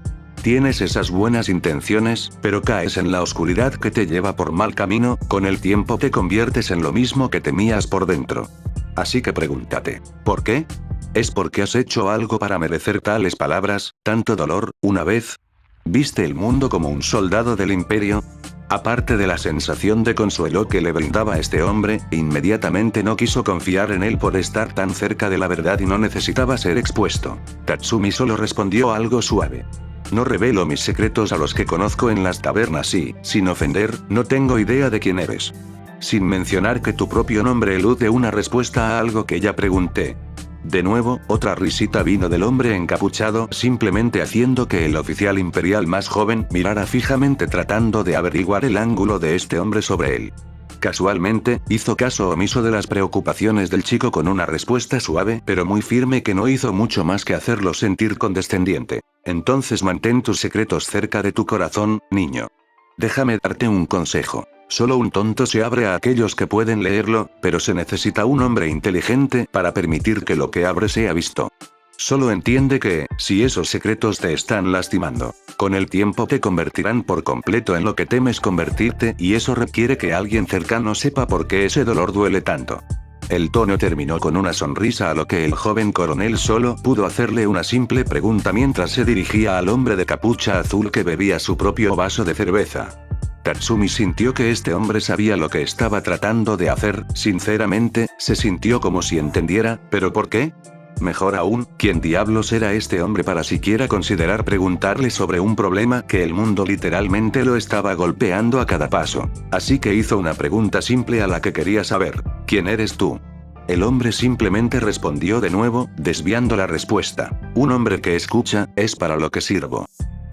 [SPEAKER 1] Tienes esas buenas intenciones, pero caes en la oscuridad que te lleva por mal camino, con el tiempo te conviertes en lo mismo que temías por dentro. Así que pregúntate, ¿por qué? ¿Es porque has hecho algo para merecer tales palabras, tanto dolor, una vez? ¿Viste el mundo como un soldado del imperio? Aparte de la sensación de consuelo que le brindaba este hombre, inmediatamente no quiso confiar en él por estar tan cerca de la verdad y no necesitaba ser expuesto. Tatsumi solo respondió algo suave. No revelo mis secretos a los que conozco en las tabernas y, sin ofender, no tengo idea de quién eres. Sin mencionar que tu propio nombre elude una respuesta a algo que ya pregunté. De nuevo, otra risita vino del hombre encapuchado, simplemente haciendo que el oficial imperial más joven mirara fijamente tratando de averiguar el ángulo de este hombre sobre él. Casualmente, hizo caso omiso de las preocupaciones del chico con una respuesta suave pero muy firme que no hizo mucho más que hacerlo sentir condescendiente. Entonces mantén tus secretos cerca de tu corazón, niño. Déjame darte un consejo. Solo un tonto se abre a aquellos que pueden leerlo, pero se necesita un hombre inteligente para permitir que lo que abre sea visto. Solo entiende que, si esos secretos te están lastimando, con el tiempo te convertirán por completo en lo que temes convertirte y eso requiere que alguien cercano sepa por qué ese dolor duele tanto. El tono terminó con una sonrisa a lo que el joven coronel solo pudo hacerle una simple pregunta mientras se dirigía al hombre de capucha azul que bebía su propio vaso de cerveza. Tatsumi sintió que este hombre sabía lo que estaba tratando de hacer, sinceramente, se sintió como si entendiera, ¿pero por qué? Mejor aún, ¿quién diablos era este hombre para siquiera considerar preguntarle sobre un problema que el mundo literalmente lo estaba golpeando a cada paso? Así que hizo una pregunta simple a la que quería saber, ¿quién eres tú? El hombre simplemente respondió de nuevo, desviando la respuesta. Un hombre que escucha, es para lo que sirvo.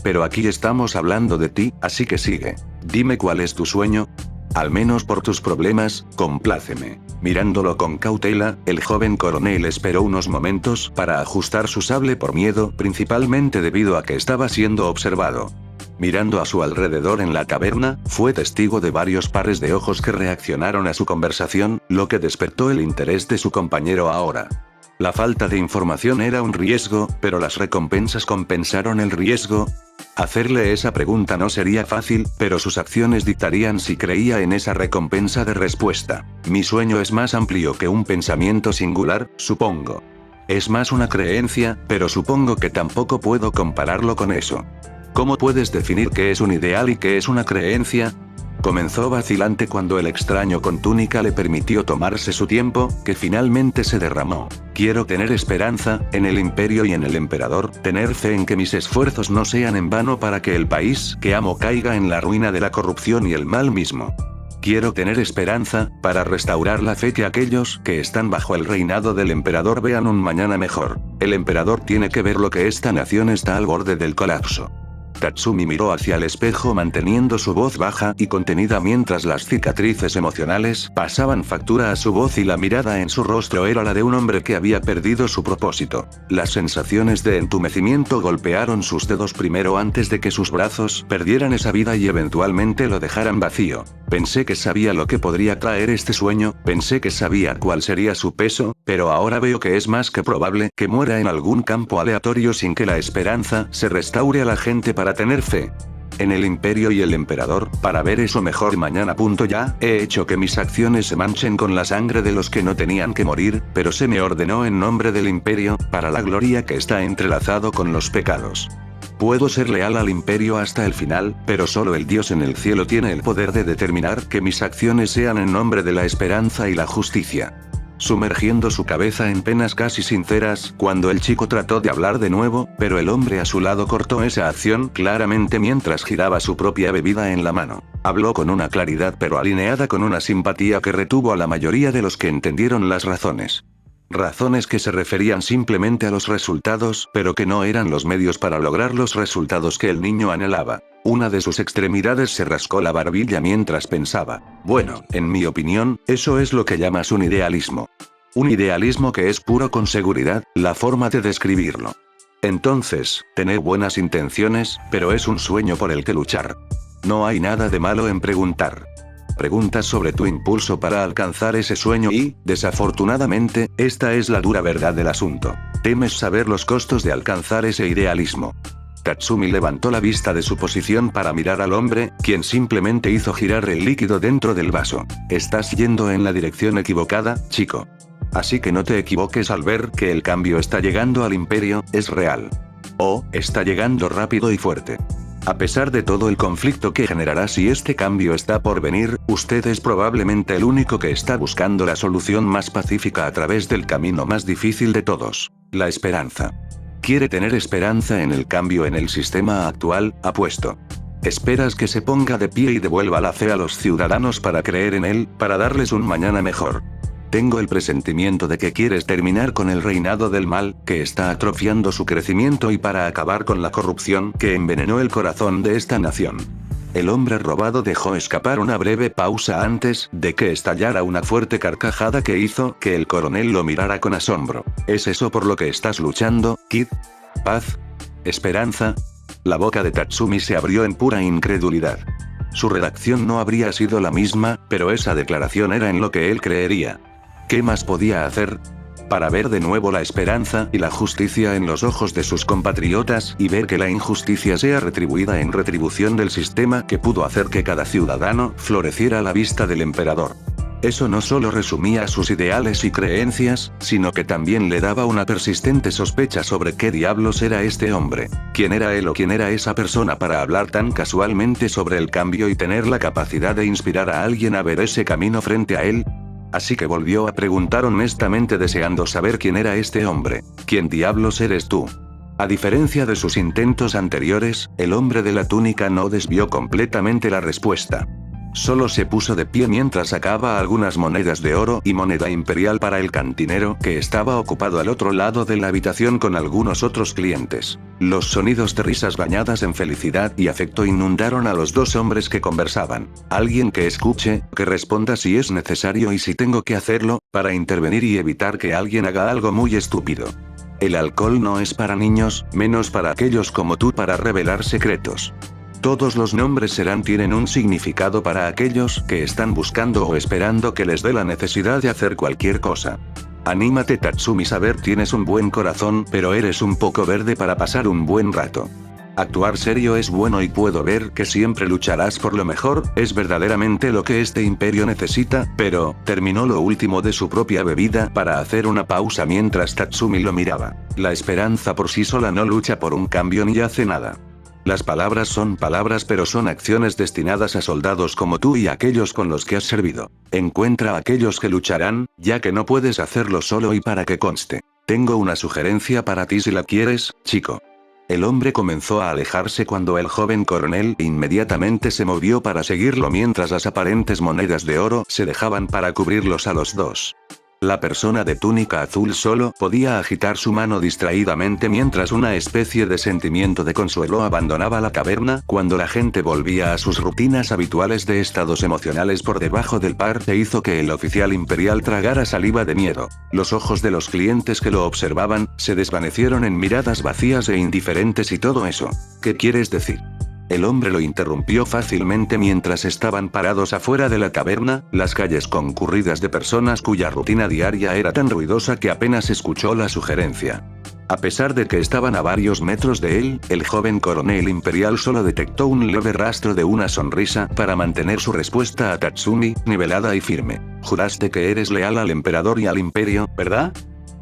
[SPEAKER 1] Pero aquí estamos hablando de ti, así que sigue. Dime cuál es tu sueño. Al menos por tus problemas, compláceme. Mirándolo con cautela, el joven coronel esperó unos momentos para ajustar su sable por miedo, principalmente debido a que estaba siendo observado. Mirando a su alrededor en la caverna, fue testigo de varios pares de ojos que reaccionaron a su conversación, lo que despertó el interés de su compañero ahora. La falta de información era un riesgo, pero las recompensas compensaron el riesgo. Hacerle esa pregunta no sería fácil, pero sus acciones dictarían si creía en esa recompensa de respuesta. Mi sueño es más amplio que un pensamiento singular, supongo. Es más una creencia, pero supongo que tampoco puedo compararlo con eso. ¿Cómo puedes definir qué es un ideal y qué es una creencia? Comenzó vacilante cuando el extraño con túnica le permitió tomarse su tiempo, que finalmente se derramó. Quiero tener esperanza, en el imperio y en el emperador, tener fe en que mis esfuerzos no sean en vano para que el país que amo caiga en la ruina de la corrupción y el mal mismo. Quiero tener esperanza, para restaurar la fe que aquellos que están bajo el reinado del emperador vean un mañana mejor. El emperador tiene que ver lo que esta nación está al borde del colapso. Tatsumi miró hacia el espejo manteniendo su voz baja y contenida mientras las cicatrices emocionales pasaban factura a su voz y la mirada en su rostro era la de un hombre que había perdido su propósito. Las sensaciones de entumecimiento golpearon sus dedos primero antes de que sus brazos perdieran esa vida y eventualmente lo dejaran vacío. Pensé que sabía lo que podría traer este sueño, pensé que sabía cuál sería su peso, pero ahora veo que es más que probable que muera en algún campo aleatorio sin que la esperanza se restaure a la gente para tener fe en el imperio y el emperador, para ver eso mejor mañana. Ya, he hecho que mis acciones se manchen con la sangre de los que no tenían que morir, pero se me ordenó en nombre del imperio, para la gloria que está entrelazado con los pecados. Puedo ser leal al imperio hasta el final, pero solo el Dios en el cielo tiene el poder de determinar que mis acciones sean en nombre de la esperanza y la justicia. sumergiendo su cabeza en penas casi sinceras, cuando el chico trató de hablar de nuevo, pero el hombre a su lado cortó esa acción claramente mientras giraba su propia bebida en la mano. Habló con una claridad pero alineada con una simpatía que retuvo a la mayoría de los que entendieron las razones. Razones que se referían simplemente a los resultados, pero que no eran los medios para lograr los resultados que el niño anhelaba. Una de sus extremidades se rascó la barbilla mientras pensaba. Bueno, en mi opinión, eso es lo que llamas un idealismo. Un idealismo que es puro con seguridad, la forma de describirlo. Entonces, tener buenas intenciones, pero es un sueño por el que luchar. No hay nada de malo en preguntar. Preguntas sobre tu impulso para alcanzar ese sueño y, desafortunadamente, esta es la dura verdad del asunto. Temes saber los costos de alcanzar ese idealismo. Tatsumi levantó la vista de su posición para mirar al hombre, quien simplemente hizo girar el líquido dentro del vaso. Estás yendo en la dirección equivocada, chico. Así que no te equivoques al ver que el cambio está llegando al imperio, es real. O, está llegando rápido y fuerte. A pesar de todo el conflicto que generará si este cambio está por venir, usted es probablemente el único que está buscando la solución más pacífica a través del camino más difícil de todos, la esperanza. Quiere tener esperanza en el cambio en el sistema actual, apuesto. Esperas que se ponga de pie y devuelva la fe a los ciudadanos para creer en él, para darles un mañana mejor. Tengo el presentimiento de que quieres terminar con el reinado del mal, que está atrofiando su crecimiento y para acabar con la corrupción que envenenó el corazón de esta nación. El hombre robado dejó escapar una breve pausa antes de que estallara una fuerte carcajada que hizo que el coronel lo mirara con asombro. ¿Es eso por lo que estás luchando, Kid? ¿Paz? ¿Esperanza? La boca de Tatsumi se abrió en pura incredulidad. Su redacción no habría sido la misma, pero esa declaración era en lo que él creería. ¿Qué más podía hacer? Para ver de nuevo la esperanza y la justicia en los ojos de sus compatriotas y ver que la injusticia sea retribuida en retribución del sistema que pudo hacer que cada ciudadano floreciera a la vista del emperador. Eso no solo resumía sus ideales y creencias, sino que también le daba una persistente sospecha sobre qué diablos era este hombre. ¿Quién era él o quién era esa persona para hablar tan casualmente sobre el cambio y tener la capacidad de inspirar a alguien a ver ese camino frente a él? Así que volvió a preguntar honestamente deseando saber quién era este hombre. ¿Quién diablos eres tú? A diferencia de sus intentos anteriores, el hombre de la túnica no desvió completamente la respuesta. Solo se puso de pie mientras sacaba algunas monedas de oro y moneda imperial para el cantinero que estaba ocupado al otro lado de la habitación con algunos otros clientes. Los sonidos de risas bañadas en felicidad y afecto inundaron a los dos hombres que conversaban. Alguien que escuche, que responda si es necesario y si tengo que hacerlo, para intervenir y evitar que alguien haga algo muy estúpido. El alcohol no es para niños, menos para aquellos como tú para revelar secretos. Todos los nombres tienen un significado para aquellos que están buscando o esperando que les dé la necesidad de hacer cualquier cosa. Anímate Tatsumi, saber tienes un buen corazón, pero eres un poco verde para pasar un buen rato. Actuar serio es bueno y puedo ver que siempre lucharás por lo mejor, es verdaderamente lo que este imperio necesita, pero, terminó lo último de su propia bebida para hacer una pausa mientras Tatsumi lo miraba. La esperanza por sí sola no lucha por un cambio ni hace nada. Las palabras son palabras pero son acciones destinadas a soldados como tú y aquellos con los que has servido. Encuentra a aquellos que lucharán, ya que no puedes hacerlo solo y para que conste. Tengo una sugerencia para ti si la quieres, chico. El hombre comenzó a alejarse cuando el joven coronel inmediatamente se movió para seguirlo mientras las aparentes monedas de oro se dejaban para cubrirlos a los dos. La persona de túnica azul solo podía agitar su mano distraídamente mientras una especie de sentimiento de consuelo abandonaba la caverna cuando la gente volvía a sus rutinas habituales de estados emocionales por debajo del par e hizo que el oficial imperial tragara saliva de miedo. Los ojos de los clientes que lo observaban se desvanecieron en miradas vacías e indiferentes y todo eso. ¿Qué quieres decir? El hombre lo interrumpió fácilmente mientras estaban parados afuera de la taberna, las calles concurridas de personas cuya rutina diaria era tan ruidosa que apenas escuchó la sugerencia. A pesar de que estaban a varios metros de él, el joven coronel imperial solo detectó un leve rastro de una sonrisa para mantener su respuesta a Tatsumi, nivelada y firme. Juraste que eres leal al emperador y al imperio, ¿verdad?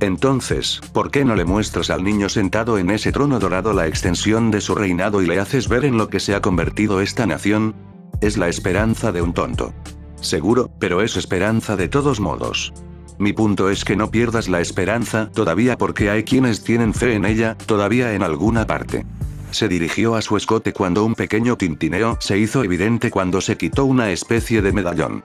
[SPEAKER 1] Entonces, ¿por qué no le muestras al niño sentado en ese trono dorado la extensión de su reinado y le haces ver en lo que se ha convertido esta nación? Es la esperanza de un tonto. Seguro, pero es esperanza de todos modos. Mi punto es que no pierdas la esperanza todavía porque hay quienes tienen fe en ella, todavía en alguna parte. Se dirigió a su escote cuando un pequeño tintineo se hizo evidente cuando se quitó una especie de medallón.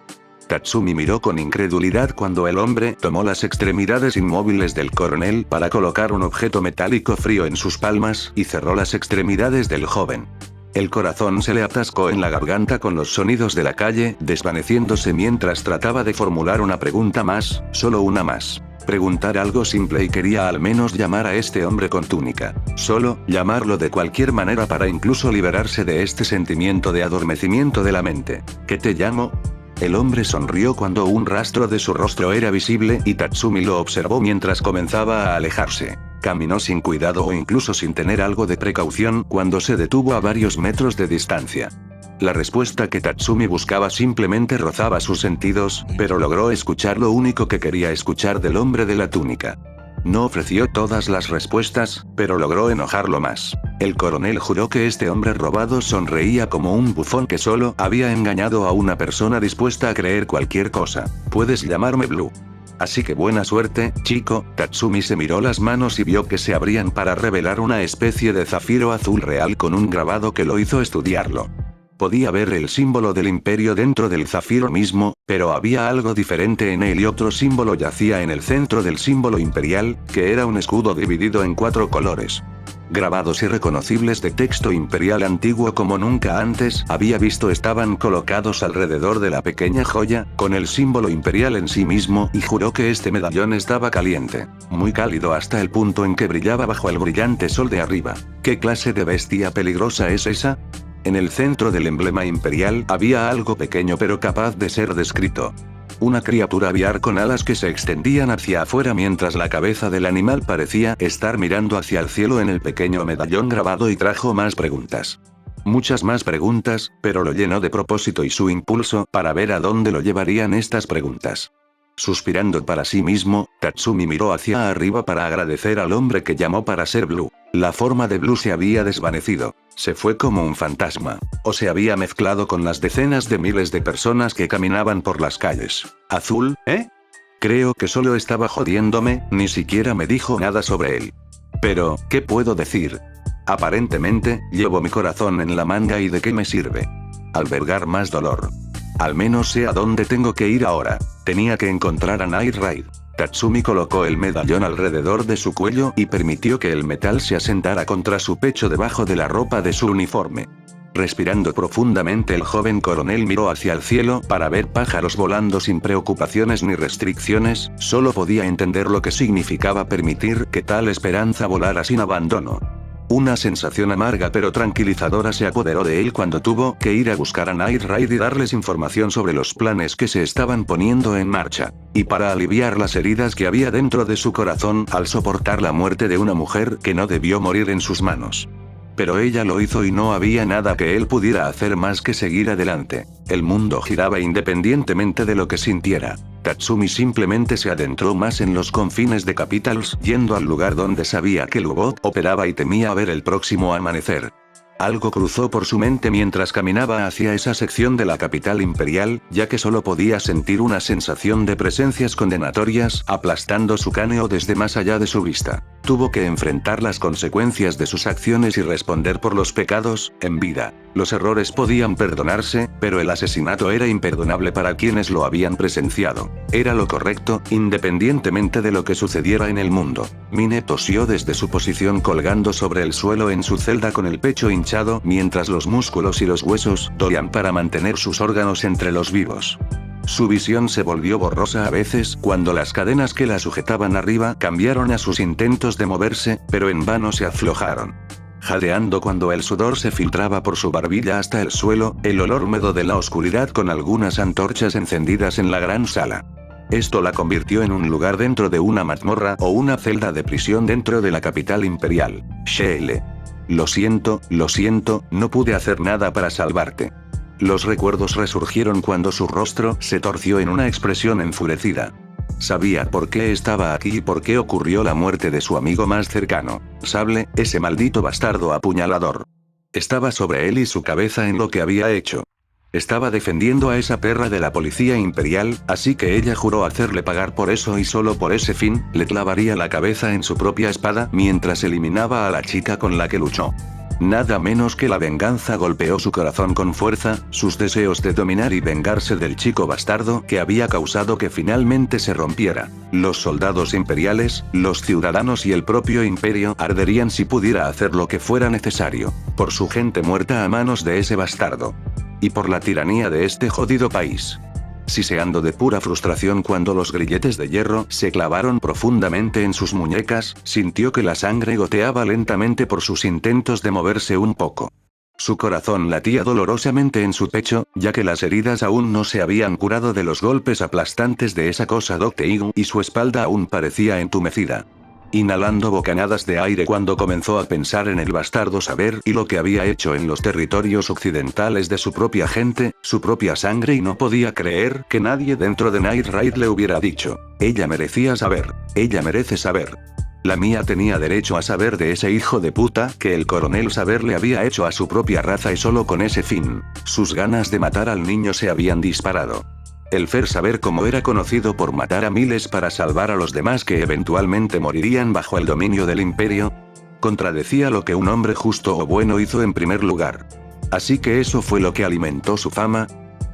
[SPEAKER 1] Tatsumi miró con incredulidad cuando el hombre tomó las extremidades inmóviles del coronel para colocar un objeto metálico frío en sus palmas y cerró las extremidades del joven. El corazón se le atascó en la garganta con los sonidos de la calle, desvaneciéndose mientras trataba de formular una pregunta más, solo una más. Preguntar algo simple y quería al menos llamar a este hombre con túnica. Solo, llamarlo de cualquier manera para incluso liberarse de este sentimiento de adormecimiento de la mente. ¿Qué te llamo? El hombre sonrió cuando un rastro de su rostro era visible y Tatsumi lo observó mientras comenzaba a alejarse. Caminó sin cuidado o incluso sin tener algo de precaución cuando se detuvo a varios metros de distancia. La respuesta que Tatsumi buscaba simplemente rozaba sus sentidos, pero logró escuchar lo único que quería escuchar del hombre de la túnica. No ofreció todas las respuestas, pero logró enojarlo más. El coronel juró que este hombre robado sonreía como un bufón que solo había engañado a una persona dispuesta a creer cualquier cosa. Puedes llamarme Blue. Así que buena suerte, chico. Tatsumi se miró las manos y vio que se abrían para revelar una especie de zafiro azul real con un grabado que lo hizo estudiarlo. Podía ver el símbolo del imperio dentro del zafiro mismo, pero había algo diferente en él y otro símbolo yacía en el centro del símbolo imperial, que era un escudo dividido en 4 colores. Grabados irreconocibles de texto imperial antiguo como nunca antes había visto estaban colocados alrededor de la pequeña joya, con el símbolo imperial en sí mismo, y juró que este medallón estaba caliente. Muy cálido hasta el punto en que brillaba bajo el brillante sol de arriba. ¿Qué clase de bestia peligrosa es esa? En el centro del emblema imperial había algo pequeño pero capaz de ser descrito. Una criatura aviar con alas que se extendían hacia afuera mientras la cabeza del animal parecía estar mirando hacia el cielo en el pequeño medallón grabado y trajo más preguntas. Muchas más preguntas, pero lo llenó de propósito y su impulso para ver a dónde lo llevarían estas preguntas. Suspirando para sí mismo, Tatsumi miró hacia arriba para agradecer al hombre que llamó para ser Blue. La forma de Blue se había desvanecido. Se fue como un fantasma. O se había mezclado con las decenas de miles de personas que caminaban por las calles. ¿Azul, eh? Creo que solo estaba jodiéndome, ni siquiera me dijo nada sobre él. Pero, ¿qué puedo decir? Aparentemente, llevo mi corazón en la manga y ¿de qué me sirve? Albergar más dolor. Al menos sé a dónde tengo que ir ahora. Tenía que encontrar a Night Raid. Tatsumi colocó el medallón alrededor de su cuello y permitió que el metal se asentara contra su pecho debajo de la ropa de su uniforme. Respirando profundamente, el joven coronel miró hacia el cielo para ver pájaros volando sin preocupaciones ni restricciones, solo podía entender lo que significaba permitir que tal esperanza volara sin abandono. Una sensación amarga pero tranquilizadora se apoderó de él cuando tuvo que ir a buscar a Night Raid y darles información sobre los planes que se estaban poniendo en marcha. Y para aliviar las heridas que había dentro de su corazón al soportar la muerte de una mujer que no debió morir en sus manos. Pero ella lo hizo y no había nada que él pudiera hacer más que seguir adelante. El mundo giraba independientemente de lo que sintiera. Tatsumi simplemente se adentró más en los confines de Capitals, yendo al lugar donde sabía que el U-Boat operaba y temía ver el próximo amanecer. Algo cruzó por su mente mientras caminaba hacia esa sección de la capital imperial, ya que solo podía sentir una sensación de presencias condenatorias aplastando su cráneo desde más allá de su vista. Tuvo que enfrentar las consecuencias de sus acciones y responder por los pecados, en vida. Los errores podían perdonarse, pero el asesinato era imperdonable para quienes lo habían presenciado. Era lo correcto, independientemente de lo que sucediera en el mundo. Mine tosió desde su posición colgando sobre el suelo en su celda con el pecho hinchado, mientras los músculos y los huesos dolían para mantener sus órganos entre los vivos. Su visión se volvió borrosa a veces cuando las cadenas que la sujetaban arriba cambiaron a sus intentos de moverse, pero en vano se aflojaron. Jadeando cuando el sudor se filtraba por su barbilla hasta el suelo, el olor húmedo de la oscuridad con algunas antorchas encendidas en la gran sala. Esto la convirtió en un lugar dentro de una mazmorra o una celda de prisión dentro de la capital imperial. Shele. Lo siento, no pude hacer nada para salvarte. Los recuerdos resurgieron cuando su rostro se torció en una expresión enfurecida. Sabía por qué estaba aquí y por qué ocurrió la muerte de su amigo más cercano. Sable, ese maldito bastardo apuñalador. Estaba sobre él y su cabeza en lo que había hecho. Estaba defendiendo a esa perra de la policía imperial, así que ella juró hacerle pagar por eso y solo por ese fin, le clavaría la cabeza en su propia espada mientras eliminaba a la chica con la que luchó. Nada menos que la venganza golpeó su corazón con fuerza, sus deseos de dominar y vengarse del chico bastardo que había causado que finalmente se rompiera. Los soldados imperiales, los ciudadanos y el propio imperio arderían si pudiera hacer lo que fuera necesario, por su gente muerta a manos de ese bastardo. Y por la tiranía de este jodido país. Siseando de pura frustración cuando los grilletes de hierro se clavaron profundamente en sus muñecas, sintió que la sangre goteaba lentamente por sus intentos de moverse un poco. Su corazón latía dolorosamente en su pecho, ya que las heridas aún no se habían curado de los golpes aplastantes de esa cosa Docteigu y su espalda aún parecía entumecida. Inhalando bocanadas de aire cuando comenzó a pensar en el bastardo saber y lo que había hecho en los territorios occidentales de su propia gente, su propia sangre y no podía creer que nadie dentro de Night Raid le hubiera dicho. Ella merecía saber. Ella merece saber. La mía tenía derecho a saber de ese hijo de puta que el coronel Saber le había hecho a su propia raza y solo con ese fin. Sus ganas de matar al niño se habían disparado. El Fer Saber como era conocido por matar a miles para salvar a los demás que eventualmente morirían bajo el dominio del imperio, contradecía lo que un hombre justo o bueno hizo en primer lugar. Así que eso fue lo que alimentó su fama.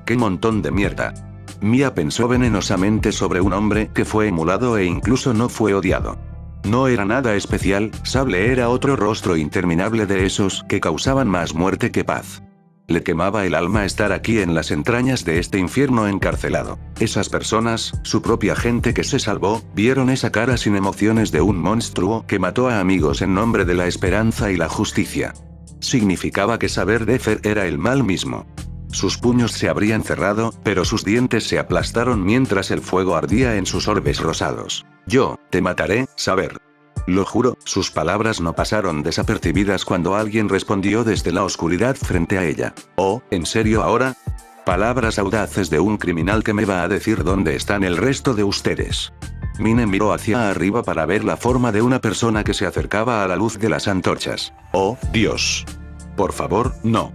[SPEAKER 1] ¡Qué montón de mierda! Mia pensó venenosamente sobre un hombre que fue emulado e incluso no fue odiado. No era nada especial, Sable era otro rostro interminable de esos que causaban más muerte que paz. Le quemaba el alma estar aquí en las entrañas de este infierno encarcelado. Esas personas, su propia gente que se salvó, vieron esa cara sin emociones de un monstruo que mató a amigos en nombre de la esperanza y la justicia. Significaba que Saber de Fer era el mal mismo. Sus puños se habrían cerrado, pero sus dientes se aplastaron mientras el fuego ardía en sus orbes rosados. Yo, te mataré, Saber. Lo juro, sus palabras no pasaron desapercibidas cuando alguien respondió desde la oscuridad frente a ella. Oh, ¿en serio ahora? Palabras audaces de un criminal que me va a decir dónde están el resto de ustedes. Mine miró hacia arriba para ver la forma de una persona que se acercaba a la luz de las antorchas. Oh, Dios. Por favor, no.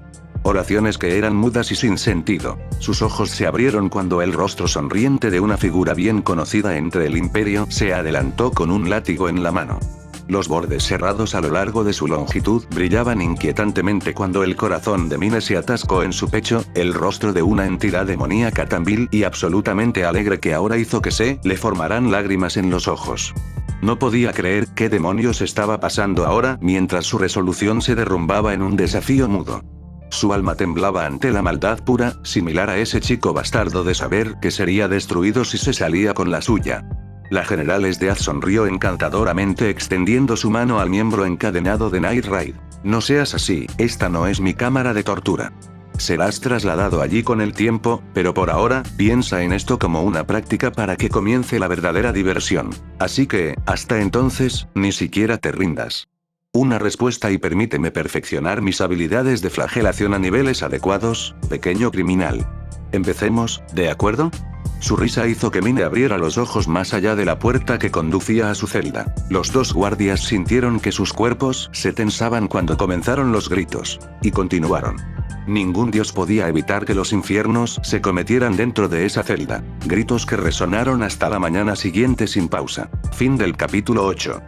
[SPEAKER 1] Oraciones que eran mudas y sin sentido. Sus ojos se abrieron cuando el rostro sonriente de una figura bien conocida entre el imperio se adelantó con un látigo en la mano. Los bordes cerrados a lo largo de su longitud brillaban inquietantemente cuando el corazón de Mine se atascó en su pecho, el rostro de una entidad demoníaca tan vil y absolutamente alegre que ahora hizo que se le formaran lágrimas en los ojos. No podía creer qué demonios estaba pasando ahora mientras su resolución se derrumbaba en un desafío mudo. Su alma temblaba ante la maldad pura, similar a ese chico bastardo de Saber que sería destruido si se salía con la suya. La general Esdeath sonrió encantadoramente extendiendo su mano al miembro encadenado de Night Raid. No seas así, esta no es mi cámara de tortura. Serás trasladado allí con el tiempo, pero por ahora, piensa en esto como una práctica para que comience la verdadera diversión. Así que, hasta entonces, ni siquiera te rindas. Una respuesta y permíteme perfeccionar mis habilidades de flagelación a niveles adecuados, pequeño criminal. Empecemos, ¿de acuerdo? Su risa hizo que Mine abriera los ojos más allá de la puerta que conducía a su celda. Los dos guardias sintieron que sus cuerpos se tensaban cuando comenzaron los gritos. Y continuaron. Ningún dios podía evitar que los infiernos se cometieran dentro de esa celda. Gritos que resonaron hasta la mañana siguiente sin pausa. Fin del capítulo 8.